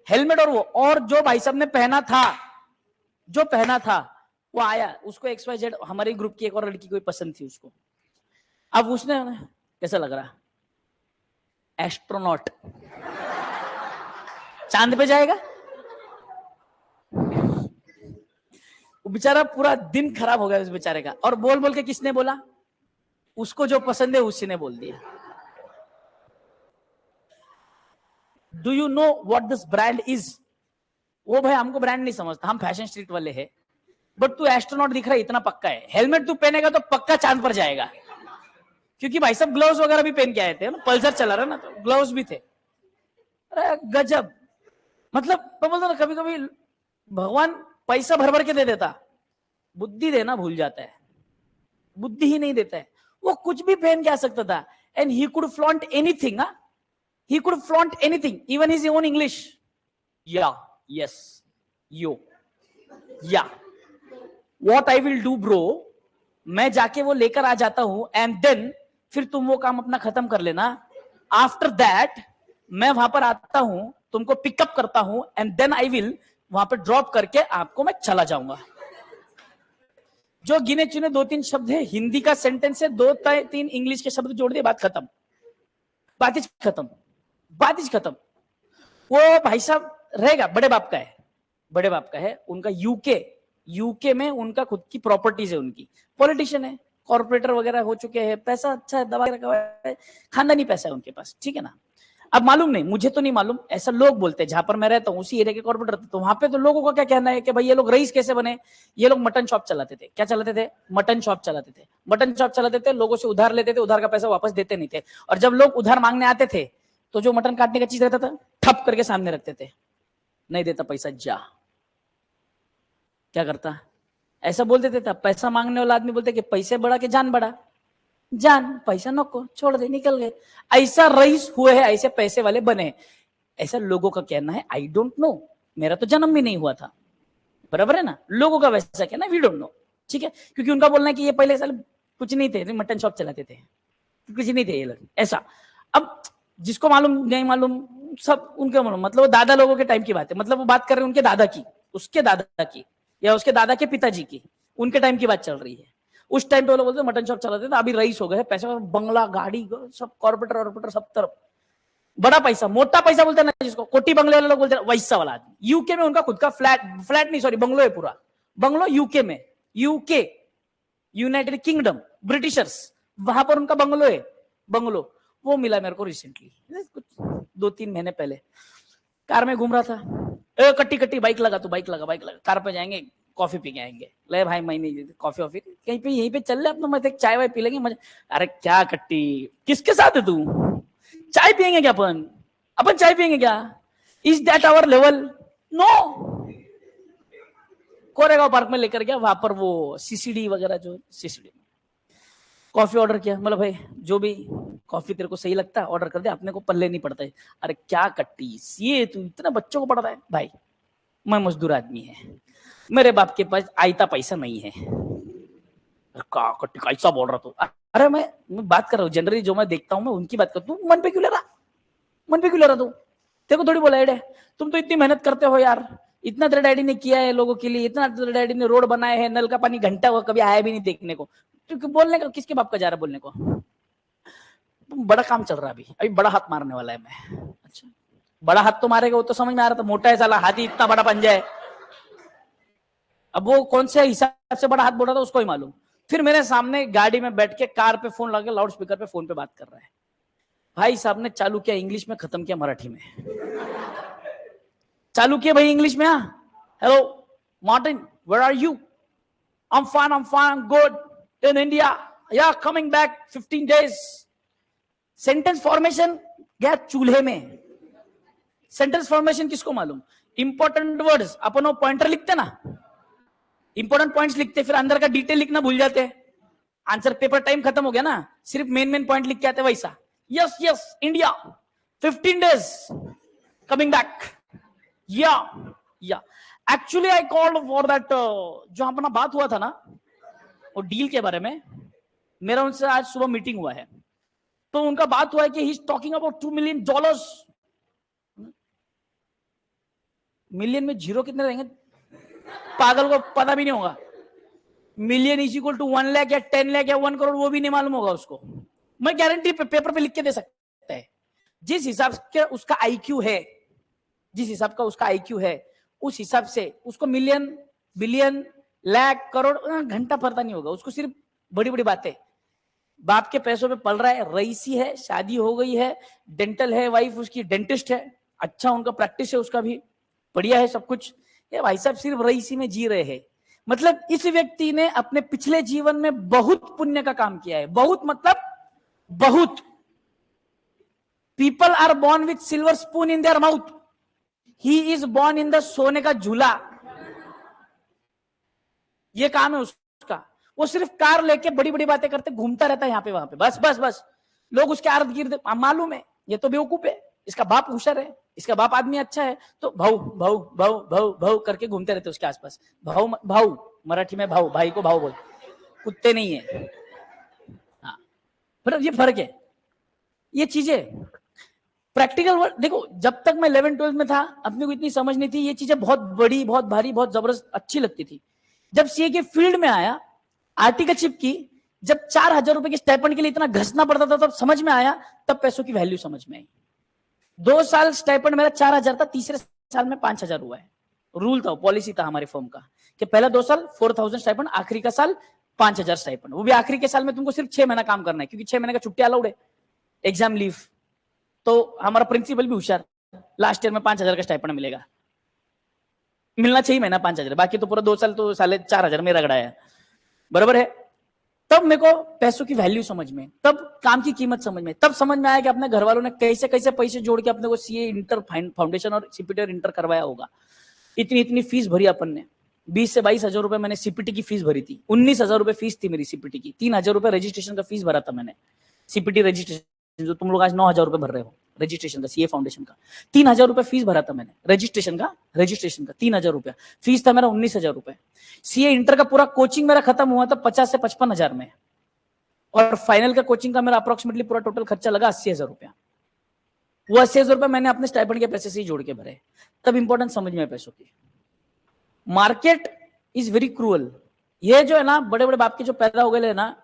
हेलमेट और वो, और जो भाई साहब ने पहना था वो आया, उसको XYZ हमारे ग्रुप की एक और लड़की कोई पसंद थी उसको। अब उसने, कैसा लग रहा? एस्ट्रोनॉट, चांद पे जाएगा। वो बेचारा पूरा दिन खराब हो गया उस बेचारे का, और बोल बोल के किसने बोला? उसको जो पसंद है उसी ने बोल दिया। Do you know what this brand is? वो भाई हमको ब्रांड नहीं समझता, हम फैशन स्ट्रीट वाले हैं, बट तू एस्ट्रोनॉट दिख रहा है इतना पक्का है, हेलमेट तू पहनेगा तो पक्का चांद पर जाएगा। क्योंकि भाई सब ग्लव्स वगैरह भी पहन के आए थे ना, पल्सर चला रहा ना, तो ग्लव्स भी थे। अरे गजब, मतलब मैं बोलता ना, कभी कभी भगवान पैसा भर भर के दे देता, बुद्धि देना भूल जाता है, बुद्धि ही नहीं देता है। वो कुछ भी पहन के आ सकता था, and he could flaunt anything, he could flaunt anything, even his own English. Yeah, yes, yo, yeah, what I will do bro, मैं जाके वो लेकर आ जाता हूं, and then फिर तुम वो काम अपना खत्म कर लेना। आफ्टर दैट मैं वहां पर आता हूं, तुमको पिकअप करता हूं, एंड देन आई विल वहां पर ड्रॉप करके आपको मैं चला जाऊंगा। जो गिने चुने 2-3 शब्द है, हिंदी का सेंटेंस है, 2-3 इंग्लिश के शब्द जोड़ दिए, बात खत्म, बात ही खत्म, बात ही खत्म। वो भाई साहब रहेगा, बड़े बाप का है, बड़े बाप का है, उनका यूके में उनका खुद की प्रॉपर्टीज है, उनकी पॉलिटिशियन है, कॉर्पोरेटर वगैरह हो चुके हैं, पैसा अच्छा है, दबा के रखा हुआ है, खानदानी पैसा है उनके पास, ठीक है ना। अब मालूम नहीं, मुझे तो नहीं मालूम, ऐसा लोग बोलते हैं, जहां पर मैं रहता हूँ उसी एरिया के कॉर्पोरेटर, तो वहां पे तो लोगों का क्या कहना है कि भाई ये लोग रईस कैसे बने। ये लोग मटन शॉप चलाते थे, क्या चलाते थे, मटन शॉप चलाते थे, मटन शॉप चलाते थे, लोगों से उधार लेते थे, उधार का पैसा वापस देते नहीं थे, और जब लोग उधार मांगने आते थे तो जो मटन काटने का चीज रहता था ठप करके सामने रखते थे, नहीं देता पैसा जा। क्या करता, ऐसा बोल देते थे। पैसा मांगने वाला आदमी बोलते कि पैसे बढ़ा के जान बढ़ा, जान पैसा नको छोड़ दे, निकल गए। ऐसा रईस हुए हैं, ऐसे पैसे वाले बने, ऐसा लोगों का कहना है। आई डोंट नो, मेरा तो जन्म भी नहीं हुआ था, बराबर है ना, लोगों का वैसा कहना, वी डोंट नो, ठीक है, क्योंकि उनका बोलना है कि ये पहले साल कुछ नहीं थे, मटन शॉप चलाते थे, कुछ नहीं थे ये लोग, ऐसा। अब जिसको मालूम नहीं मालूम, सब उनके मालूम, मतलब दादा लोगों के टाइम की बात है, मतलब वो बात कर रहे हैं उनके दादा की, उसके दादा की, या उसके दादा के पिताजी की, उनके टाइम की बात चल रही है। उस टाइम पे वो लोग बोलते मटन शॉप चलाते थे, अभी रईस हो गए, पैसा, बंगला, गाड़ी, सब कॉर्पोरेटर सब तरफ, बड़ा पैसा, मोटा पैसा बोलते हैं ना जिसको, कोटी बंगले वाले लोग बोलते हैं, वैसा वाला आदमी। यूके में उनका खुद का फ्लैट नहीं, सॉरी, बंगलो है, पूरा बंगलो यूके में, यूके यूनाइटेड किंगडम, ब्रिटिशर्स, वहां पर उनका बंगलो है, बंगलो। वो मिला मेरे को रिसेंटली, कुछ 2-3 महीने पहले, कार में घूम रहा था, कट्टी कट्टी बाइक लगा, तो बाइक लगा, कार पे जाएंगे, कॉफी पी के आएंगे, ले भाई मैं नहीं, कॉफी ऑफी कहीं पे, यहीं पे चल ले अपना, मैं चाय वाय पी लेंगे, अरे क्या कट्टी, किसके साथ है तू, चाय पियेंगे क्या, अपन चाय पियेंगे क्या, is that our level, no. Koregaon park में लेकर गया, वहां पर वो सीसीडी वगैरह, जो सीसीडी कॉफी ऑर्डर किया, मतलब भाई जो भी कॉफी तेरे को सही लगता है ऑर्डर कर दे, अपने को पल्ले नहीं पड़ता है। अरे क्या कट्टी, ये तू इतना बच्चों को पढ़ रहा है, भाई मैं मजदूर आदमी है, मेरे बाप के पास आयता पैसा नहीं है। का कट्टी कैसा बोल रहा तू, अरे मैं बात कर रहा हूँ जनरली, जो मैं देखता हूँ मैं उनकी बात कर, तू मन पे क्यों ले रहा, मन पे क्यों ले रहा तू, तेरे को थोड़ी बोला है, तुम तो इतनी मेहनत करते हो यार, इतना तेरे डैडी ने किया है लोगों के लिए, इतना तेरे डैडी ने रोड बनाए हैं, नल का पानी घंटा हुआ कभी आया भी नहीं देखने को, तो बोलने का किसके बाप का जा रहा है बोलने को, बड़ा काम चल रहा है, अभी बड़ा हाथ मारने वाला है मैं। अच्छा, बड़ा हाथ तो मारेगा, वो तो समझ में आ रहा था, मोटा है साला, हाथी इतना बड़ा पंजा है, अब वो कौन से हिसाब से बड़ा हाथ बोल रहा था उसको ही मालूम। फिर मेरे सामने गाड़ी में बैठ के कार पे फोन लगा, लाउड स्पीकर पे फोन पे बात कर रहा है, भाई साहब ने चालू किया इंग्लिश में, खत्म किया मराठी में, चालू किया भाई इंग्लिश में, hello Martin, where are you, I am fine, good, in India, या coming back 15 days। Sentence formation गया चूल्हे में, सेंटेंस फॉर्मेशन किसको मालूम, इंपॉर्टेंट वर्ड्स अपन वो पॉइंटर लिखते ना, इंपॉर्टेंट पॉइंट्स लिखते, फिर अंदर का डिटेल लिखना भूल जाते, आंसर पेपर टाइम खत्म हो गया ना, सिर्फ मेन पॉइंट लिख के आते, वैसा, yes yes India 15 days coming back, या actually I called for that, जो अपना बात हुआ था ना वो डील के बारे में, मेरा उनसे आज सुबह मीटिंग हुआ है, तो उनका बात हुआ है कि he is talking about $2 million। Million में जीरो कितने रहेंगे, पागल को पता भी नहीं होगा, million is equal to 1 lakh या 10 लाख या 1 करोड़, वो भी नहीं मालूम होगा उसको, मैं गारंटी पेपर पे लिख के दे सकता है। जिस हिसाब के उसका आईक्यू है, जिस हिसाब का उसका आईक्यू है, उस हिसाब से उसको मिलियन, बिलियन, लाख, करोड़ घंटा पता नहीं होगा उसको, सिर्फ बड़ी बड़ी बातें, बाप के पैसों पे पल रहा है, रईसी है, शादी हो गई है, डेंटल है, वाइफ उसकी डेंटिस्ट है, अच्छा उनका प्रैक्टिस है, उसका भी बढ़िया है सब कुछ, ये भाई साहब सिर्फ रईसी में जी रहे हैं। मतलब इस व्यक्ति ने अपने पिछले जीवन में बहुत पुण्य का काम किया है, बहुत मतलब बहुत। People are born with silver spoon in their mouth, he is born in the सोने का झूला, ये काम है उसका। वो सिर्फ कार लेके बड़ी बड़ी बातें करते घूमता रहता है यहाँ पे वहां पे, बस बस बस, लोग उसके इर्द गिर्द, मालूम है ये तो बेवकूफ है, इसका बाप होशियार है, इसका बाप आदमी अच्छा है, तो भाऊ भाऊ भाऊ भाऊ भाऊ करके घूमते रहते उसके आसपास। भाऊ भाऊ मराठी में भाऊ, भाई को भाऊ बोल, कुत्ते नहीं है। हाँ, मतलब ये फर्क है, ये चीजें प्रैक्टिकल वर्ड। देखो जब तक मैं 11-12 में था अपने को इतनी समझ नहीं थी, ये चीजें बहुत बड़ी, बहुत भारी, बहुत जबरदस्त अच्छी लगती थी। जब सीए के फील्ड में आया, आर्टिकलशिप की, जब 4,000 रुपए के स्टाइपेंड के लिए इतना घसना पड़ता था, तब समझ में आया, तब पैसों की वैल्यू समझ में आई। 2 साल स्टाइपेंड मेरा 4,000 था, तीसरे साल में 5,000 हुआ है। रूल था, पॉलिसी था हमारे फर्म का कि पहला 2 साल 4,000 स्टाइपेंड, आखिरी का साल 5,000 स्टाइपेंड। वो भी आखिरी के साल में तुमको सिर्फ 6 महीना काम करना है, क्योंकि 6 महीने का छुट्टी अलाउड है, एग्जाम लीव। तो हमारा प्रिंसिपल भी होशियार, लास्ट ईयर में 5,000 का स्टाइपेंड मिलेगा, मिलना 6 महीना 5,000, बाकी तो पूरा 2 साल तो साले 4,000 में रगड़ाया, बराबर है। तब मेरे को पैसों की वैल्यू समझ में, तब काम की कीमत समझ में, तब समझ में आया कि अपने घर वालों ने कैसे कैसे पैसे जोड़ के अपने को सीए इंटर फाउंडेशन और सीपीटी और इंटर करवाया होगा। इतनी इतनी फीस भरी अपन ने, 20 से 22,000 रुपए मैंने सीपीटी की फीस भरी थी, 19,000 रुपए फीस थी मेरी सीपीटी की, 3,000 रुपए रजिस्ट्रेशन का फीस भरा था मैंने। सीपीटी रजिस्ट्रेशन जो तुम लोग आज 9,000 रुपए भर रहे हो रजिस्ट्रेशन का, सीए फाउंडेशन का 3,000 रुपए फीस भरा था मैंने, रजिस्ट्रेशन का 3,000 रुपया फीस था मेरा, 19,000 रुपए। सीए इंटर का पूरा कोचिंग मेरा खत्म हुआ था 50 से 55,000 में, और फाइनल का कोचिंग का मेरा अप्रोक्सीमेटली पूरा टोटल खर्चा लगा 80,000 रुपया। वो 80,000 रुपया मैंने अपने स्टाइपेंड के पैसे से ही जोड़ के भरे। तब इंपॉर्टेंस समझ में पैसों की। Market is very cruel. ये जो है ना, बड़े बड़े बाप के जो पैदा हो गए ना,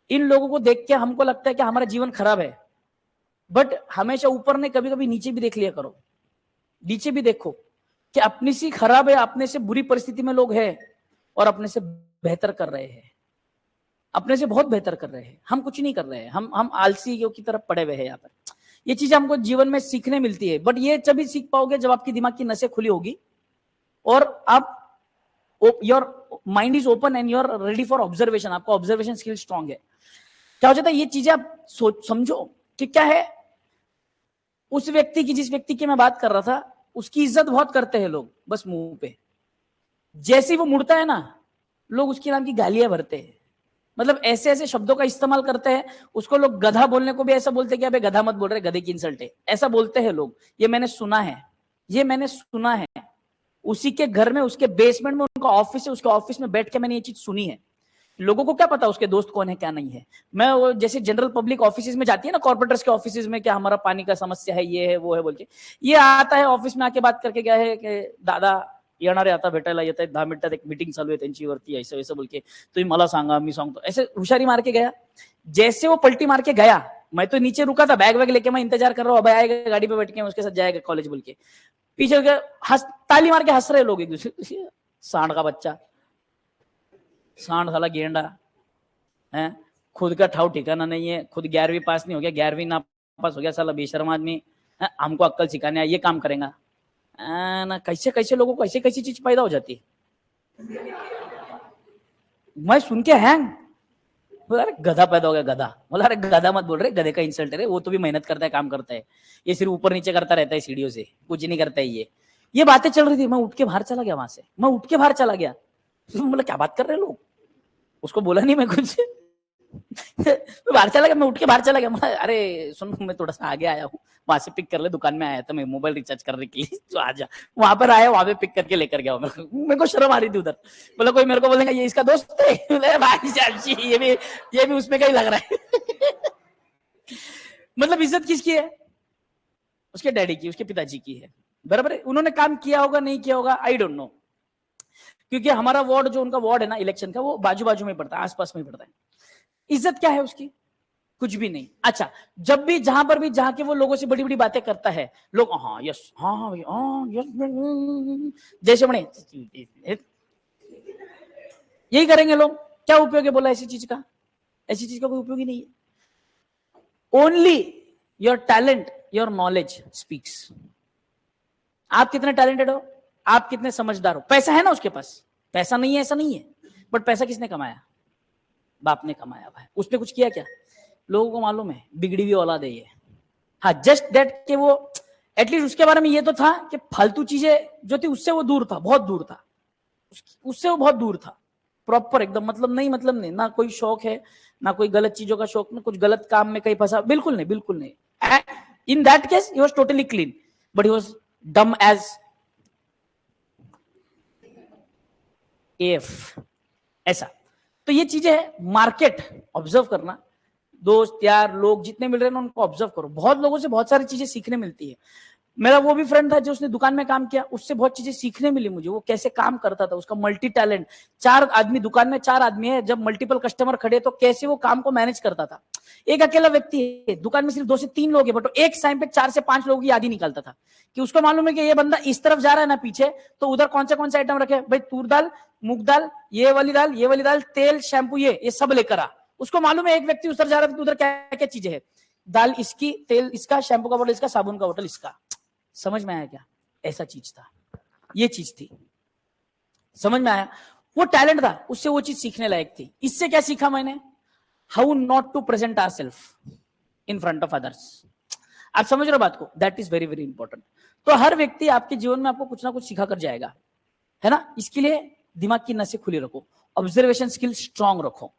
इन लोगों को देख के हमको लगता है कि हमारा जीवन खराब है, बट हमेशा ऊपर ने कभी कभी नीचे भी देख लिया करो। नीचे भी देखो कि अपनी सी खराब है, अपने से बुरी परिस्थिति में लोग हैं और अपने से बेहतर कर रहे हैं, अपने से बहुत बेहतर कर रहे हैं। हम कुछ नहीं कर रहे हैं, हम आलसी की तरफ पड़े हुए हैं यहाँ पर। ये चीज हमको जीवन में सीखने मिलती है, बट ये तभी सीख पाओगे जब आपकी दिमाग की नसें खुली होगी और आप your mind is open and your ready for observation. आपका ऑब्जर्वेशन स्किल स्ट्रांग है। क्या हो जाता है, ये चीजें आप समझो कि क्या है। उस व्यक्ति की, जिस व्यक्ति की मैं बात कर रहा था, उसकी इज्जत बहुत करते हैं लोग, बस मुंह पे। जैसे ही वो मुड़ता है ना, लोग उसके नाम की गालियां भरते हैं, मतलब ऐसे ऐसे शब्दों का इस्तेमाल करते हैं। उसको लोग गधा बोलने को भी ऐसा बोलते हैं कि अबे गधा मत बोल रहे, गधे की इंसल्ट है, ऐसा बोलते हैं लोग। ये मैंने सुना है, ये मैंने सुना है। उसी के घर में, उसके बेसमेंट में उनका ऑफिस है, उसके ऑफिस में बैठ के मैंने ये चीज सुनी है। लोगों को क्या पता उसके दोस्त कौन है क्या नहीं है। मैं वो जैसे जनरल पब्लिक ऑफिस में जाती है ना, कॉर्पोरेटर्स के ऑफिस में, क्या हमारा पानी का समस्या है, ये है वो है बोल के, ये आता है ऑफिस में आके बात करके, क्या है कि दादा येणारे आता भेटायला येत आहेत, 10 मिनिटात एक मीटिंग चालू आहे त्यांची वरती, ऐसे ऐसे बोल के तुम्ही मला सांगा मी सांगतो, ऐसे हुशारी मार के गया। जैसे वो पलटी मार के गया, मैं तो नीचे रुका था बैग वैग लेके, मैं इंतजार कर रहा हूँ, अब आएगा गाड़ी पे बैठ के उसके साथ जाएगा कॉलेज बोल के। पीछे ताली मार के हंस रहे लोग एक दूसरे, सांड का बच्चा, सांड साला गेंडा है, खुद का ठाव ठिकाना नहीं है, खुद 11वीं पास नहीं हो गया, 11वीं ना पास हो गया, साला बेशर्म आदमी, हमको अक्कल सिखाने ये काम करेगा ना। कैसे कैसे लोगों को ऐसे कैसी चीज पैदा हो जाती है। मैं सुन के हैंग, बोला अरे गधा पैदा हो गया, गधा। बोला अरे गधा मत बोल रहे, गधे का इंसल्ट है, वो तो भी मेहनत करता है, काम करता है, ये सिर्फ ऊपर नीचे करता रहता है सीढ़ियों से, कुछ नहीं करता है ये बातें चल रही थी। मैं उठ के बाहर चला गया, वहां से मैं उठ के बाहर चला गया। बोला क्या बात कर रहे हैं लोग, उसको बोला नहीं मैं कुछ। मैं बाहर चला गया, मैं उठ के बाहर चला गया। अरे सुन, मैं थोड़ा सा आगे आया हूँ, वहां से पिक कर ले, दुकान में आया था मैं मोबाइल रिचार्ज करने के लिए, तो आ जा। वहां पर आया, वहां पे पिक करके लेकर गया। मेरे को शर्म आ रही थी उधर। बोला कोई मेरे को बोलेगा ये इसका दोस्त है, भाई साहब ये भी उसमें का ही लग रहा है। मतलब इज्जत किसकी है, उसके डैडी की, उसके पिताजी की है, बराबर है। उन्होंने काम किया होगा नहीं किया होगा, आई डोंट नो, क्योंकि हमारा वार्ड, जो उनका वार्ड है ना इलेक्शन का, वो बाजू बाजू में पड़ता है, आसपास में पड़ता है। इज्जत क्या है उसकी, कुछ भी नहीं। अच्छा, जब भी जहां पर भी जहां के वो लोगों से बड़ी बड़ी बातें करता है, लोग हाँ यस हाँ यस, जैसे बने यही करेंगे लोग। क्या उपयोग है बोला ऐसी चीज का, ऐसी चीज का कोई उपयोग ही नहीं है। Only your talent, your knowledge speaks. आप कितने टैलेंटेड हो, आप कितने समझदार हो। पैसा है ना उसके पास, पैसा नहीं है ऐसा नहीं है, बट पैसा किसने कमाया, बाप ने कमाया भाई। उसने कुछ किया क्या, लोगों को मालूम है बिगड़ी हुई औलाद है ये। हाँ जस्ट दैट कि वो एटलीस्ट उसके बारे में ये तो था कि फालतू चीजें जो थी उससे वो दूर था, बहुत दूर था, उससे वो बहुत दूर था, प्रॉपर एकदम, मतलब नहीं, ना कोई शौक है, ना कोई गलत चीजों का शौक, ना कुछ गलत काम में कहीं फंसा, बिल्कुल नहीं, बिल्कुल नहीं। In that case he was totally clean, but he was डम एज एफ, ऐसा। तो ये चीजें है, मार्केट ऑब्जर्व करना, दोस्त यार लोग जितने मिल रहे हैं ना उनको ऑब्जर्व करो, बहुत लोगों से बहुत सारी चीजें सीखने मिलती है। मेरा वो भी फ्रेंड था जो उसने दुकान में काम किया, उससे बहुत चीजें सीखने मिली मुझे, वो कैसे काम करता था, उसका मल्टी टैलेंट। 4 आदमी दुकान में, 4 आदमी है, जब मल्टीपल कस्टमर खड़े तो कैसे वो काम को मैनेज करता था। एक अकेला व्यक्ति है, दुकान में सिर्फ 2 से 3 लोग हैं, बट एक टाइम पे 4 से 5 लोगों की याद ही निकालता था कि उसको मालूम है कि ये बंदा इस तरफ जा रहा है ना पीछे, तो उधर कौन से आइटम रखे भाई, तूर दाल, मूंग दाल, ये वाली दाल, तेल, शैम्पू, ये सब लेकर आ। उसको मालूम है एक व्यक्ति उधर जा रहा है तो उधर क्या क्या चीजें है, दाल इसकी, तेल इसका, शैम्पू का बोतल इसका, साबुन का बोतल इसका। समझ में आया क्या? ऐसा चीज था, ये चीज थी, समझ में आया? वो टैलेंट था, उससे वो चीज सीखने लायक थी। इससे क्या सीखा मैंने? How not to present ourself in front of others. आप समझ रहे हो बात को? That is very very important. तो हर व्यक्ति आपके जीवन में आपको कुछ ना कुछ सिखा कर जाएगा, है ना? इसके लिए दिमाग की नसें खुली रखो, ऑब्जर्वेशन स्किल स्ट्रांग रखो,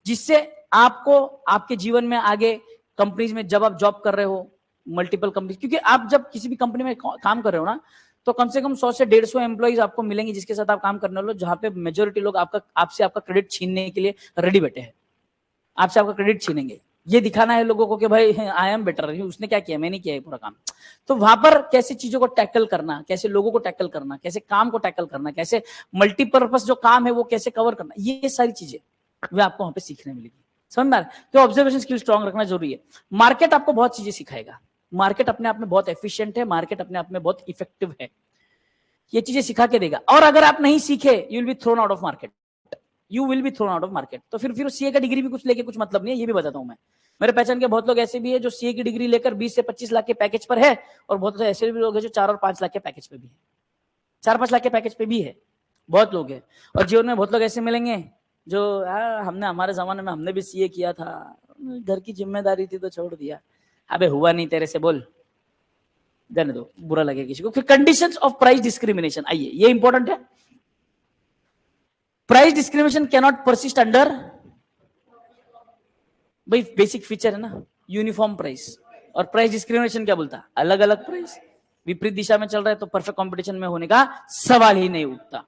जिससे आपको आपके जीवन में आगे कंपनीज में जब आप जॉब कर रहे हो, मल्टीपल कंपनी, क्योंकि आप जब किसी भी कंपनी में काम कर रहे हो ना, तो कम से कम 100 से 150 एम्प्लॉइज आपको मिलेंगे जिसके साथ आप काम करने वाले हो, जहां पे मेजोरिटी लोग आपसे आपका क्रेडिट छीनने के लिए रेडी बैठे हैं, आपसे आपका क्रेडिट छीनेंगे। ये दिखाना है लोगों को कि भाई आई एम बेटर, उसने क्या किया, मैंने किया है पूरा काम। तो वहां पर कैसे चीजों को टैकल करना, कैसे लोगों को टैकल करना, कैसे काम को टैकल करना, कैसे मल्टीपर्पज जो काम है वो कैसे कवर करना, ये सारी चीजें वे आपको वहां पे सीखने मिलेगी। समझ में आ रहा है? तो ऑब्जर्वेशन स्किल स्ट्रांग रखना जरूरी है। मार्केट आपको बहुत चीजें सिखाएगा, मार्केट अपने आप में बहुत एफिशिएंट है, मार्केट अपने आप में बहुत इफेक्टिव है, ये चीजें सिखा के देगा। और अगर आप नहीं सीखे, you will be thrown out of market, you will be thrown out of market. तो फिर सीए का डिग्री भी कुछ लेके कुछ मतलब नहीं है, ये भी बताता हूं मैं। मेरे पहचान के बहुत लोग ऐसे भी है जो सीए की डिग्री लेकर 20 से 25 लाख के पैकेज पर है, और बहुत ऐसे भी लोग हैं जो 4 और 5 लाख के पैकेज पे भी है, 4-5 लाख के पैकेज पे भी है, बहुत लोग हैं। और जीवन में बहुत लोग ऐसे मिलेंगे जो हमने हमारे जमाने में हमने भी सीए किया था, घर की जिम्मेदारी थी तो छोड़ दिया, अबे हुआ नहीं तेरे से, बोल जाने दो, बुरा लगे किसी को। फिर कंडीशंस ऑफ प्राइस डिस्क्रिमिनेशन, आइए ये इंपॉर्टेंट है। Price discrimination can not persist under, भाई बेसिक फीचर है ना, यूनिफॉर्म प्राइस। और प्राइस डिस्क्रिमिनेशन क्या बोलता? अलग अलग प्राइस, विपरीत दिशा में चल रहा है तो परफेक्ट कंपटीशन में होने का सवाल ही नहीं उठता।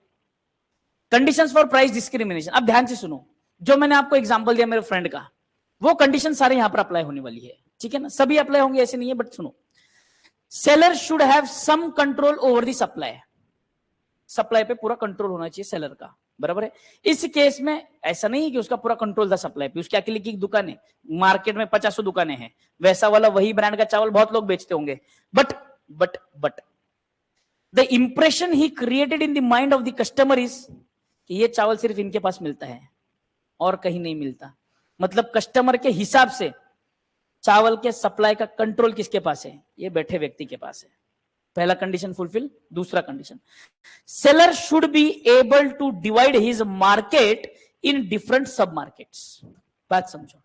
कंडीशंस फॉर प्राइस डिस्क्रिमिनेशन, अब ध्यान से सुनो, जो मैंने आपको एग्जांपल दिया मेरे फ्रेंड का, वो कंडीशन सारे यहां पर अप्लाई होने वाली है, ठीक है ना? सभी अप्लाई होंगे ऐसे नहीं है, बट सुनो, seller should have some control over the supply, supply पे पूरा कंट्रोल होना चाहिए सेलर का, बराबर है? इस केस में ऐसा नहीं है कि उसका पूरा कंट्रोल था सप्लाई पे, उसके अकेले की दुकान है, मार्केट में 50 दुकानें हैं, वैसा वाला वही ब्रांड का चावल बहुत लोग बेचते होंगे, but the impression he created in the mind of the customer is कि ये चावल सिर्फ इनके पास मिलता है और कहीं नहीं मिलता। मतलब कस्टमर के हिसाब से चावल के सप्लाई का कंट्रोल किसके पास है? ये बैठे व्यक्ति के पास है। पहला कंडीशन फुलफिल। दूसरा condition, seller should be able to divide his market in different sub markets. बात समझो,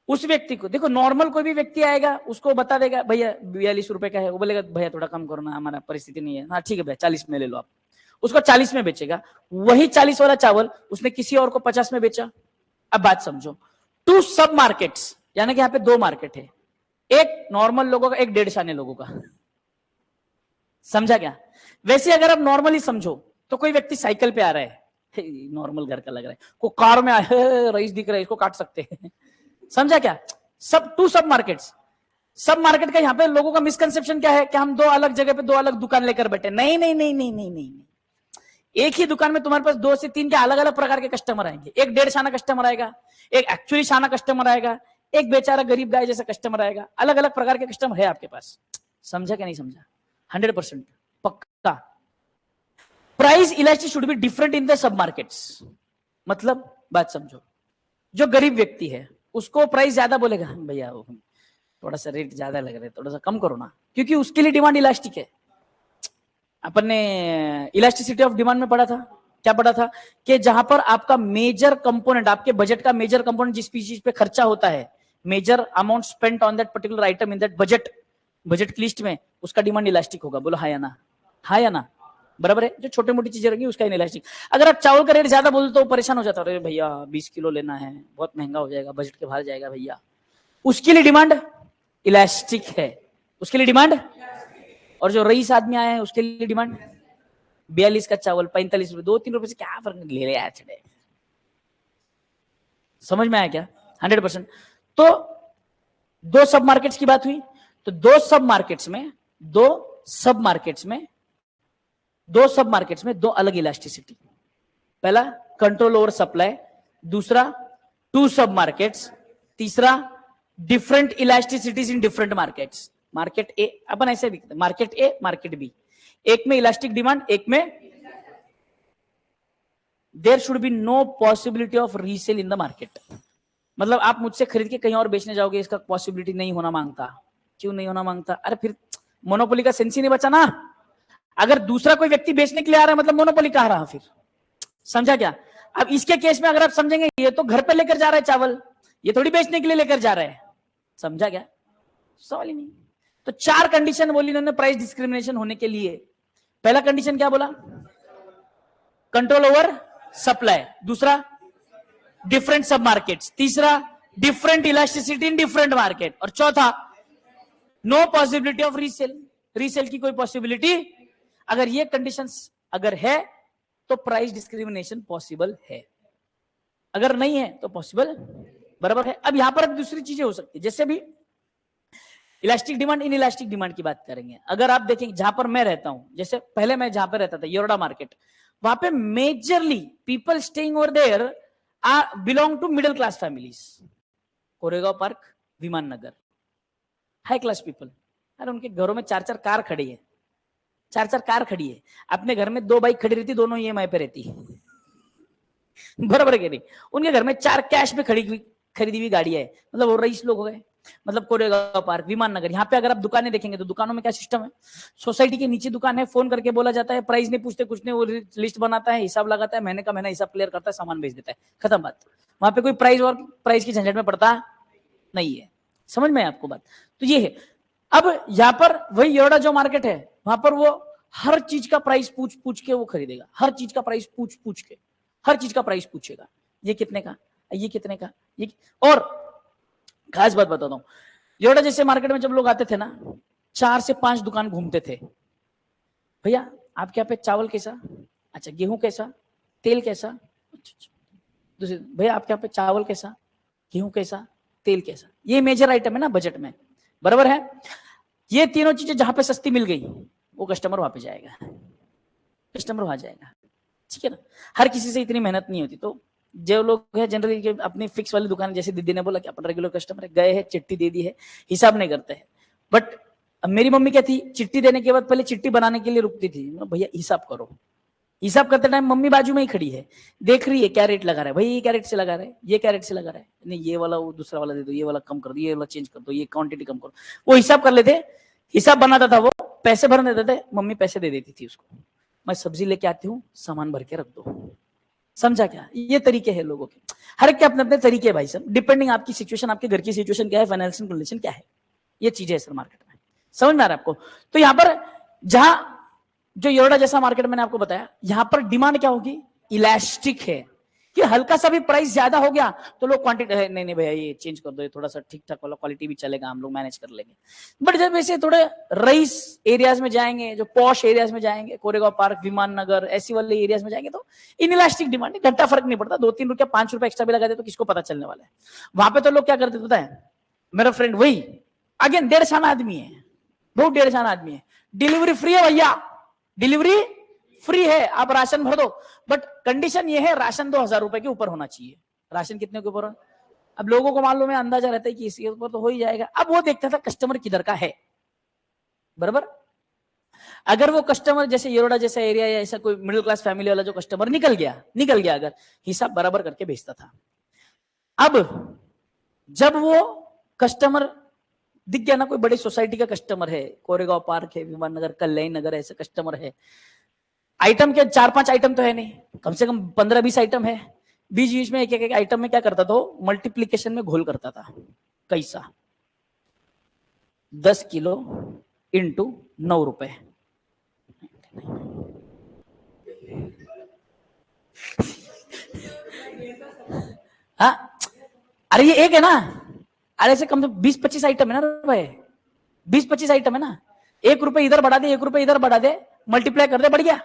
उस व्यक्ति को देखो, नॉर्मल कोई भी व्यक्ति आएगा उसको बता देगा भैया 42 रुपए का है, वो बोलेगा भैया थोड़ा कम करो ना, हमारा परिस्थिति नहीं है, हाँ ठीक है भैया 40 में ले लो आप, उसको 40 में बेचेगा। वही 40 वाला चावल उसने किसी और को 50 में बेचा। अब बात समझो, 2 सब मार्केट्स, यानी कि यहाँ पे 2 मार्केट है, एक नॉर्मल लोगों का, एक डेढ़ शाने लोगों का। समझा क्या? वैसे अगर आप नॉर्मली समझो तो कोई व्यक्ति साइकिल पे आ रहा है, नॉर्मल घर का लग रहा है, कोई कार में आया रईस दिख रहा है, इसको काट सकते हैं। समझा क्या? सब 2 सब मार्केट्स। सब मार्केट का यहाँ पे लोगों का मिसकंसेप्शन क्या है कि हम 2 अलग जगह पे 2 अलग दुकान लेकर बैठे। नहीं नहीं नहीं नहीं नहीं नहीं, एक ही दुकान में तुम्हारे पास 2 से 3 के अलग अलग प्रकार के कस्टमर आएंगे। एक डेढ़ शाना कस्टमर आएगा, एक एक्चुअली शाना कस्टमर आएगा, एक बेचारा गरीब गाय जैसा कस्टमर आएगा। अलग अलग प्रकार के कस्टमर है आपके पास। समझा क्या नहीं समझा? 100% पक्का। Price elasticity should be different in the sub markets. मतलब बात समझो, जो गरीब व्यक्ति है उसको प्राइस ज्यादा बोलेगा, भैया थोड़ा सा रेट ज्यादा लग रहा है, थोड़ा सा कम करो ना, क्योंकि उसके लिए डिमांड इलास्टिक है। अपन ने इलास्टिसिटी ऑफ डिमांड में पढ़ा था, क्या पढ़ा था कि जहां पर आपका मेजर कंपोनेंट, आपके बजट का मेजर कंपोनेंट जिस चीज पे खर्चा होता है, major amount spent on that particular item in that budget की लिस्ट में, उसका डिमांड इलास्टिक होगा। बोलो हाँ या ना? हाँ या ना? बराबर है? जो छोटी मोटी चीजें रहेंगी उसका इलास्टिक। अगर आप चावल का रेट ज्यादा बोलते तो परेशान हो जाता है, भैया 20 किलो लेना है, बहुत महंगा हो जाएगा, बजट के बाहर जाएगा भैया। उसके लिए डिमांड इलास्टिक है, उसके लिए डिमांड। और जो रईस आदमी आया है उसके लिए डिमांड 42 का चावल 45 रुपए, 2-3 रुपए से क्या फर्क ले यार छड़े। समझ में आया क्या? 100%। तो दो सब मार्केट्स की बात हुई, तो दो सब मार्केट्स में दो अलग इलास्टिसिटी। पहला कंट्रोल ओवर सप्लाई, दूसरा टू सब मार्केट्स, तीसरा different elasticities in different markets. Market A अपन ऐसे दिखते, मार्केट ए मार्केट बी, एक में इलास्टिक डिमांड, एक में there should be no possibility of resale in the market. मतलब आप मुझसे खरीद के कहीं और बेचने जाओगे, इसका पॉसिबिलिटी नहीं होना मांगता। क्यों नहीं होना मांगता? अरे फिर मोनोपोली का सेंस ही नहीं बचा ना। अगर दूसरा कोई व्यक्ति बेचने के लिए आ रहा है मतलब मोनोपोली कहाँ रहा फिर? समझा क्या? अब इसके केस में अगर आप समझेंगे, ये तो घर पे लेकर जा रहा है चावल, ये थोड़ी बेचने के लिए लेकर जा रहा है। समझा क्या? सवाल ही नहीं। तो चार कंडीशन बोली इन्होंने प्राइस डिस्क्रिमिनेशन होने के लिए। पहला कंडीशन क्या बोला? कंट्रोल ओवर सप्लाई, दूसरा डिफरेंट सब मार्केट्स, तीसरा different elasticity in different market, और चौथा no possibility of resale. Resale की कोई पॉसिबिलिटी, अगर ये कंडीशंस अगर है तो प्राइस डिस्क्रिमिनेशन पॉसिबल है, अगर नहीं है तो पॉसिबल बराबर है। अब यहां पर दूसरी चीजें हो सकती है, जैसे भी elastic demand, in elastic demand की बात करेंगे। अगर आप देखेंगे जहां पर मैं रहता हूं, जैसे पहले मैं जहां पर रहता था येरवडा मार्केट, वहां पे majorly people staying over there belong to middle class families. Koregaon park, Viman Nagar, high class people. अरे उनके घरों में चार चार कार खड़ी है, चार चार कार खड़ी है। अपने घर में दो बाइक खड़ी रहती, दोनों ईएमआई पे रहती है। बराबर है नहीं? उनके घर में चार कैश में खरीदी हुई गाड़ियां है, मतलब वो रईस लोग हो गए। मतलब कोरेगांव पार्क, विमान नगर, यहाँ पे अगर आप दुकानें देखेंगे तो दुकानों में क्या सिस्टम है? सोसाइटी के नीचे दुकान है, फोन करके बोला जाता है, प्राइस नहीं पूछते कुछ नहीं, वो लिस्ट बनाता है, हिसाब लगाता है, महीने का महीना हिसाब क्लियर करता है, सामान भेज देता है, खत्म बात। वहां पे कोई प्राइस और प्राइस की झंझट में पड़ता नहीं है। समझ में आपको बात? तो ये है। अब यहाँ पर वही येरवडा जो मार्केट है, वहां पर वो हर चीज का प्राइस पूछ पूछ के वो खरीदेगा, हर चीज का प्राइस पूछ पूछ के, हर चीज का प्राइस पूछेगा, ये कितने का, ये कितने का, ये। और खास बात बताता हूं, येरवडा जैसे मार्केट में जब लोग आते थे ना, 4 से 5 दुकान घूमते थे। भैया आपके यहाँ पे चावल कैसा? अच्छा। गेहूं कैसा? तेल कैसा? दूसरे, भैया आपके यहाँ पे चावल कैसा, गेहूं कैसा, तेल कैसा? ये मेजर आइटम है ना बजट में, बराबर है? ये तीनों चीजें जहां पे सस्ती मिल गई, वो कस्टमर वहां पे जाएगा, कस्टमर वहां जाएगा। ठीक है ना? हर किसी से इतनी मेहनत नहीं होती। तो जो लोग है जनरली अपनी फिक्स वाली दुकान, जैसे दीदी ने बोला कि अपन रेगुलर कस्टमर है, गए हैं, चिट्ठी दे दी है, हिसाब नहीं करते हैं। बट मेरी मम्मी क्या थी, चिट्ठी देने के बाद पहले चिट्ठी बनाने के लिए रुकती थी। भैया हिसाब करो। हिसाब करते टाइम मम्मी बाजू में ही खड़ी है, देख रही है क्या रेट लगा रहा है, भाई ये क्या रेट से लगा रहा है, ये क्या रेट से लगा रहा है, नहीं ये वाला वो दूसरा वाला दे दो, ये वाला कम कर दो, ये वाला चेंज कर दो, ये क्वांटिटी कम करो। वो हिसाब कर लेते, हिसाब बनाता था, वो पैसे भरने देते थे, मम्मी पैसे दे देती थी उसको, मैं सब्जी लेके आती हूँ, सामान भर के रख दो। समझा क्या? ये तरीके हैं लोगों के, हर एक के अपने अपने तरीके हैं भाई साहब, डिपेंडिंग आपकी सिचुएशन, आपके घर की सिचुएशन क्या है, फाइनेंशियल कंडीशन क्या है, ये चीजें है सर मार्केट में। समझ में आ रहा है आपको? तो यहां पर जहां जो येरवडा जैसा मार्केट मैंने आपको बताया, यहां पर डिमांड क्या होगी? इलास्टिक है, कि हल्का सा भी प्राइस ज्यादा हो गया तो लोग क्वांटिटी, नहीं नहीं भैया ये चेंज कर दो, ये थोड़ा सा ठीक ठाक वाला क्वालिटी भी चलेगा, हम लोग मैनेज कर लेंगे। बट जब ऐसे थोड़े रईस एरियाज में जाएंगे, जो पॉश एरियाज में जाएंगे, कोरेगांव पार्क, विमान नगर, ऐसी वाले एरियाज में जाएंगे, तो इनइलास्टिक डिमांड, घंटा फर्क नहीं पड़ता, 2-3 रुपया 5 रुपया एक्स्ट्रा भी लगा दे तो किसको पता चलने वाला है। वहां पे तो लोग क्या करते पता है, मेरा फ्रेंड वही अगेन 1.5 आदमी है, बहुत 1.5 आदमी है, डिलीवरी फ्री है भैया, डिलीवरी फ्री है, आप राशन भर दो, बट कंडीशन ये है राशन 2000 रुपए के ऊपर होना चाहिए। राशन कितने के ऊपर? अब लोगों को मालूम है, अंदाजा रहता है कि इसके ऊपर तो हो ही जाएगा। अब वो देखता था कस्टमर किधर का है, बराबर? अगर वो कस्टमर जैसे येरवडा जैसा एरिया या ऐसा कोई मिडिल क्लास फैमिली वाला जो कस्टमर निकल गया, अगर हिसाब बराबर करके भेजता था। अब जब वो कस्टमर दिख गया ना, कोई बड़ी सोसाइटी का कस्टमर है, कोरेगांव पार्क है, विमान नगर, कल्याणी नगर, ऐसे कस्टमर है, आइटम के 4-5 आइटम तो है नहीं, कम से कम 15-20 आइटम है, बीच बीच में एक आइटम में क्या करता था, मल्टीप्लीकेशन में घोल करता था। कैसा? 10 किलो इंटू 9 रुपए, हाँ अरे ये एक है ना, अरे से कम से 20-25 आइटम है ना भाई, 20-25 आइटम है ना, 1 रुपए इधर बढ़ा दे, 1 रुपए इधर बढ़ा दे, मल्टीप्लाई कर दे, बढ़ गया।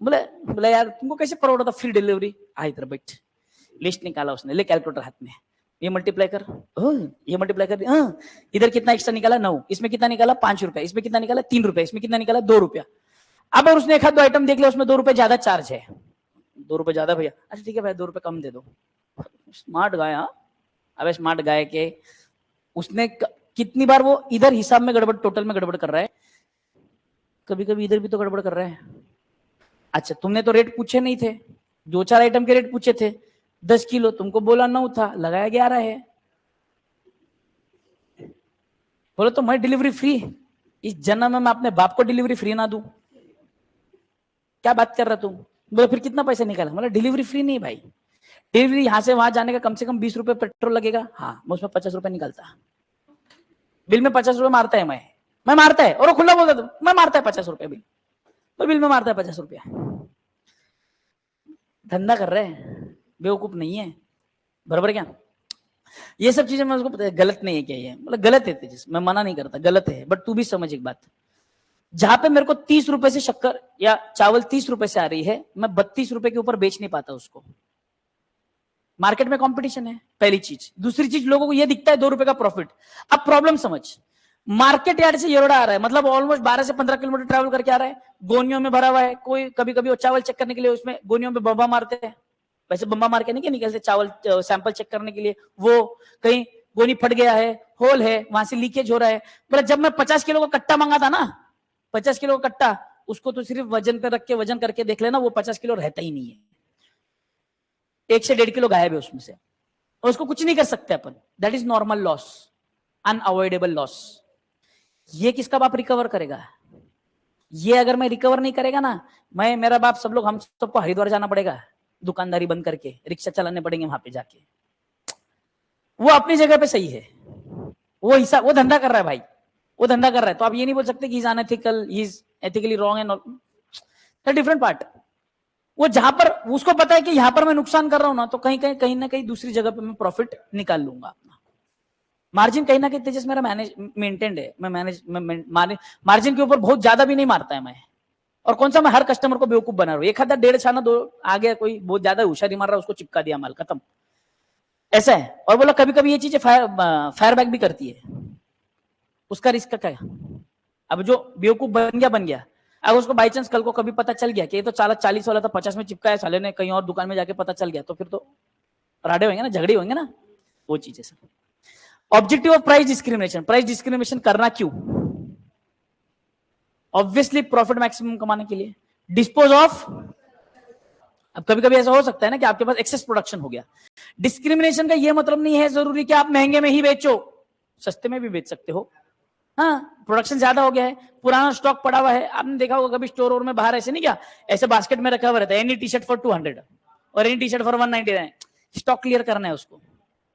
बोले यार तुमको कैसे परोड़ा था फ्री डिलीवरी? आ इधर बैठ, लिस्ट निकाला उसने, ले कैलकुलेटर हाथ में, ये मल्टीप्लाई कर, ये मल्टीप्लाई कर, इधर कितना एक्स्ट्रा निकाला 9, इसमें कितना निकाला 5 रुपए, इसमें कितना निकाला 3 रुपए, इसमें कितना निकाला 2 रुपया। अब अगर उसने एक दो आइटम देख लिया उसमें 2 रुपए ज्यादा चार्ज है, 2 रुपए ज्यादा भैया, अच्छा ठीक है भाई 2 रुपए कम दे दो। स्मार्ट गाय, हाँ अब स्मार्ट गाय के उसने कितनी बार वो इधर हिसाब में गड़बड़, टोटल में गड़बड़ कर रहा है, कभी कभी इधर भी तो गड़बड़ कर रहा है। अच्छा तुमने तो रेट पूछे नहीं थे, 2-4 आइटम के रेट पूछे थे, 10 किलो तुमको बोला 9 था, लगाया 11 है, बोलो तो मैं डिलीवरी फ्री, इस जन्म में मैं अपने बाप को डिलीवरी फ्री ना दूं, क्या बात कर रहा तुम? बोले फिर कितना पैसा निकाला? मतलब डिलीवरी फ्री नहीं भाई, डिलीवरी यहां से वहां जाने का कम से कम 20 रुपए पेट्रोल लगेगा, हाँ मैं उसमें 50 रुपए निकलता, बिल में 50 रुपए मारता है, मैं मारता है, और वो खुला बोलता था मैं मारता है 50 रुपए बिल, तो बिल में मारता है 50 रुपया, धंधा कर रहे हैं, बेवकूफ नहीं है, बराबर क्या? ये सब चीजें मैं उसको पता है गलत नहीं है क्या, ये मतलब गलत है तेजस, मैं मना नहीं करता गलत है, बट तू भी समझ एक बात, जहां पे मेरे को 30 रुपए से शक्कर या चावल 30 रुपए से आ रही है, मैं 32 रुपए के ऊपर बेच नहीं पाता उसको, मार्केट में कंपटीशन है, पहली चीज। दूसरी चीज, लोगों को यह दिखता है 2 रुपए का प्रॉफिट। अब प्रॉब्लम समझ, मार्केट यार्ड से येरोड़ा आ रहा है, मतलब ऑलमोस्ट 12 से 15 किलोमीटर ट्रैवल करके आ रहा है, गोनियों में भरा हुआ है, कोई कभी कभी वो चावल चेक करने के लिए उसमें गोनियों में बम्बा मारते हैं, वैसे बम्बा मार के नहीं निकलते चावल, सैंपल चेक करने के लिए, वो कहीं गोनी फट गया है, होल है, वहां से लीकेज हो रहा है। बोला जब मैं 50 किलो का कट्टा मंगा था ना, 50 किलो का कट्टा, उसको तो सिर्फ वजन पे रख के वजन करके देख लेना, वो 50 किलो रहता ही नहीं है, 1 से 1.5 किलो गायब है उसमें से, और उसको कुछ नहीं कर सकते अपन, that is normal loss, unavoidable loss. ये किसका बाप रिकवर करेगा? ये अगर मैं रिकवर नहीं करेगा ना, मैं, मेरा बाप, सब लोग, हम सबको हरिद्वार जाना पड़ेगा, दुकानदारी बंद करके रिक्शा चलाने पड़ेंगे वहां पे जाके। वो अपनी जगह पे सही है, वो हिसाब, वो धंधा कर रहा है भाई, वो धंधा कर रहा है, तो आप ये नहीं बोल सकते कि is unethical, is ethically wrong and different part. वो जहां पर उसको पता है कि यहां पर मैं नुकसान कर रहा हूं ना, तो कहीं ना कहीं दूसरी जगह पे मैं प्रॉफिट निकाल लूंगा अपना। मार्जिन कहीं ना कहीं तेजस मेरा मैनेज मेंटेन्ड है, मैं मार्जिन के ऊपर बहुत ज्यादा भी नहीं मारता है मैं, और कौन सा मैं हर कस्टमर को बेवकूफ बना रहा हूं, 1 डेढ़ छाना 2 आ गया, कोई बहुत ज्यादा होशियारी मार रहा है, उसको चिपका दिया माल, खत्म, ऐसा है। और बोला कभी कभी ये चीजें फायर बैक भी करती है, उसका रिस्क क्या है? अब जो बेवकूफ बन गया, अगर उसको बाई चांस कल को कभी पता चल गया कि ये तो 40 वाला था, 50 में चिपका है साले ने, कहीं और दुकान में जाके पता चल गया, तो फिर तो राडे होंगे ना, झगड़े होंगे ना, वो चीजें सब। Objective of price discrimination, price discrimination करना क्यों? ऑब्वियसली प्रॉफिट मैक्सिमम कमाने के लिए। डिस्पोज ऑफ, अब कभी कभी ऐसा हो सकता है ना कि आपके पास एक्सेस प्रोडक्शन हो गया। डिस्क्रिमिनेशन का यह मतलब नहीं है जरूरी कि आप महंगे में ही बेचो, सस्ते में भी बेच सकते हो। हाँ, प्रोडक्शन ज्यादा हो गया है, पुराना स्टॉक पड़ा हुआ है, आपने देखा होगा कभी स्टोर में बाहर ऐसे नहीं क्या, ऐसे बास्केट में रखा हुआ रहता है, एनी टी शर्ट फॉर 200 और any T shirt for 199, stock clear करना है उसको,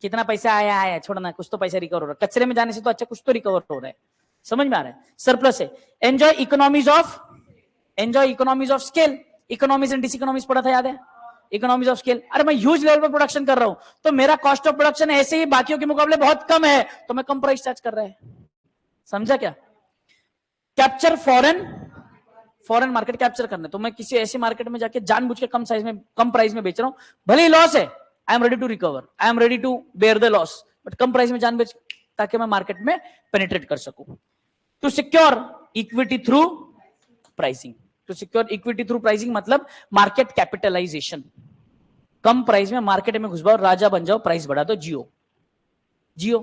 कितना पैसा आया छोड़ना, कुछ तो पैसा रिकवर हो रहा है, कचरे में जाने से तो अच्छा कुछ तो रिकवर हो रहा है, समझ में आ रहा है, सरप्लस है। Enjoy economies of scale, economies and diseconomies पढ़ा था, याद है? इकोनॉमीज ऑफ स्केल, अरे मैं ह्यूज लेवल पर प्रोडक्शन कर रहा हूं, तो मेरा कॉस्ट ऑफ प्रोडक्शन ऐसे ही बाकियों के मुकाबले बहुत कम है, तो मैं कम प्राइस चार्ज कर रहा है, समझा क्या? कैप्चर फॉरेन मार्केट कैप्चर करना, तो मैं किसी ऐसी मार्केट में जाके जानबूझ के कम साइज में, कम प्राइस में बेच रहा हूं, भले ही लॉस है, I am ready to recover, I am ready to bear the loss, but कम प्राइस में जानबूझ, ताकि मैं मार्केट में पेनिट्रेट कर सकूं। To secure equity through pricing, to secure equity through pricing मतलब मार्केट कैपिटलाइजेशन, कम प्राइस में मार्केट में घुस जाओ, राजा बन जाओ, प्राइस बढ़ा दो। जियो,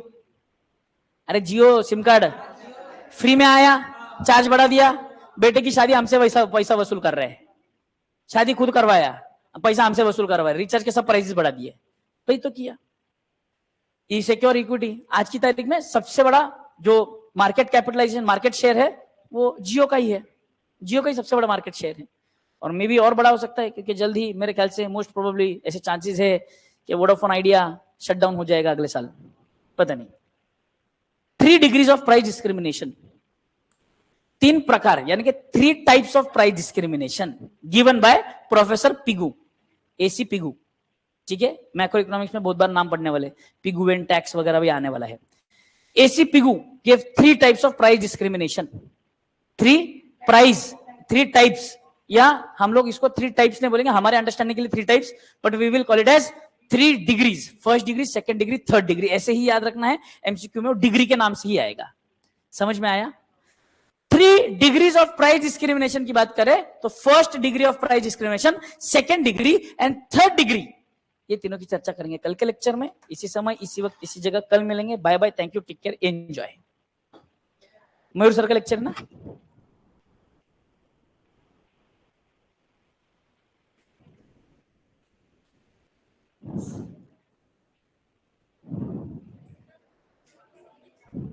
अरे जियो सिम कार्ड फ्री में आया, चार्ज बढ़ा दिया, बेटे की शादी हमसे पैसा वसूल कर रहे हैं, शादी खुद करवाया, पैसा हमसे वसूल करवाया, रिचार्ज के सब प्राइसेस बढ़ा दिए, वही तो किया। ई सिक्योर इक्विटी, आज की तारीख में सबसे बड़ा जो मार्केट कैपिटलाइजेशन, मार्केट शेयर है, वो जियो का ही है, जियो का ही सबसे बड़ा मार्केट शेयर है, और मे भी और बड़ा हो सकता है, क्योंकि जल्द ही मेरे ख्याल से मोस्ट प्रोबेबली ऐसे चांसेस है कि वोडाफोन आइडिया शट डाउन हो जाएगा अगले साल, पता नहीं। 3 डिग्रीज ऑफ प्राइस डिस्क्रिमिनेशन, 3 प्रकार, यानी कि 3 types of price discrimination given by professor Pigou, AC Pigou, ठीक है? मैक्रो इकोनॉमिक्स में बहुत बार नाम पढ़ने वाले, पिगू एंड टैक्स वगैरह भी आने वाला है। AC Pigou give 3 types of price discrimination, 3 types, या हम लोग इसको 3 टाइप्स नहीं बोलेंगे, हमारे अंडरस्टैंडिंग के लिए 3 types, but we will call it as 3 degrees, first degree, second degree, third degree, ऐसे ही याद रखना है एमसीक्यू में, और डिग्री के नाम से ही आएगा। समझ में आया? 3 डिग्रीज ऑफ प्राइस डिस्क्रिमिनेशन की बात करें तो first degree of price discrimination, second degree and third degree, ये तीनों की चर्चा करेंगे कल के लेक्चर में, इसी समय, इसी वक्त, इसी जगह कल मिलेंगे। Bye bye, thank you, take care, enjoy. Mayur sir का लेक्चर ना।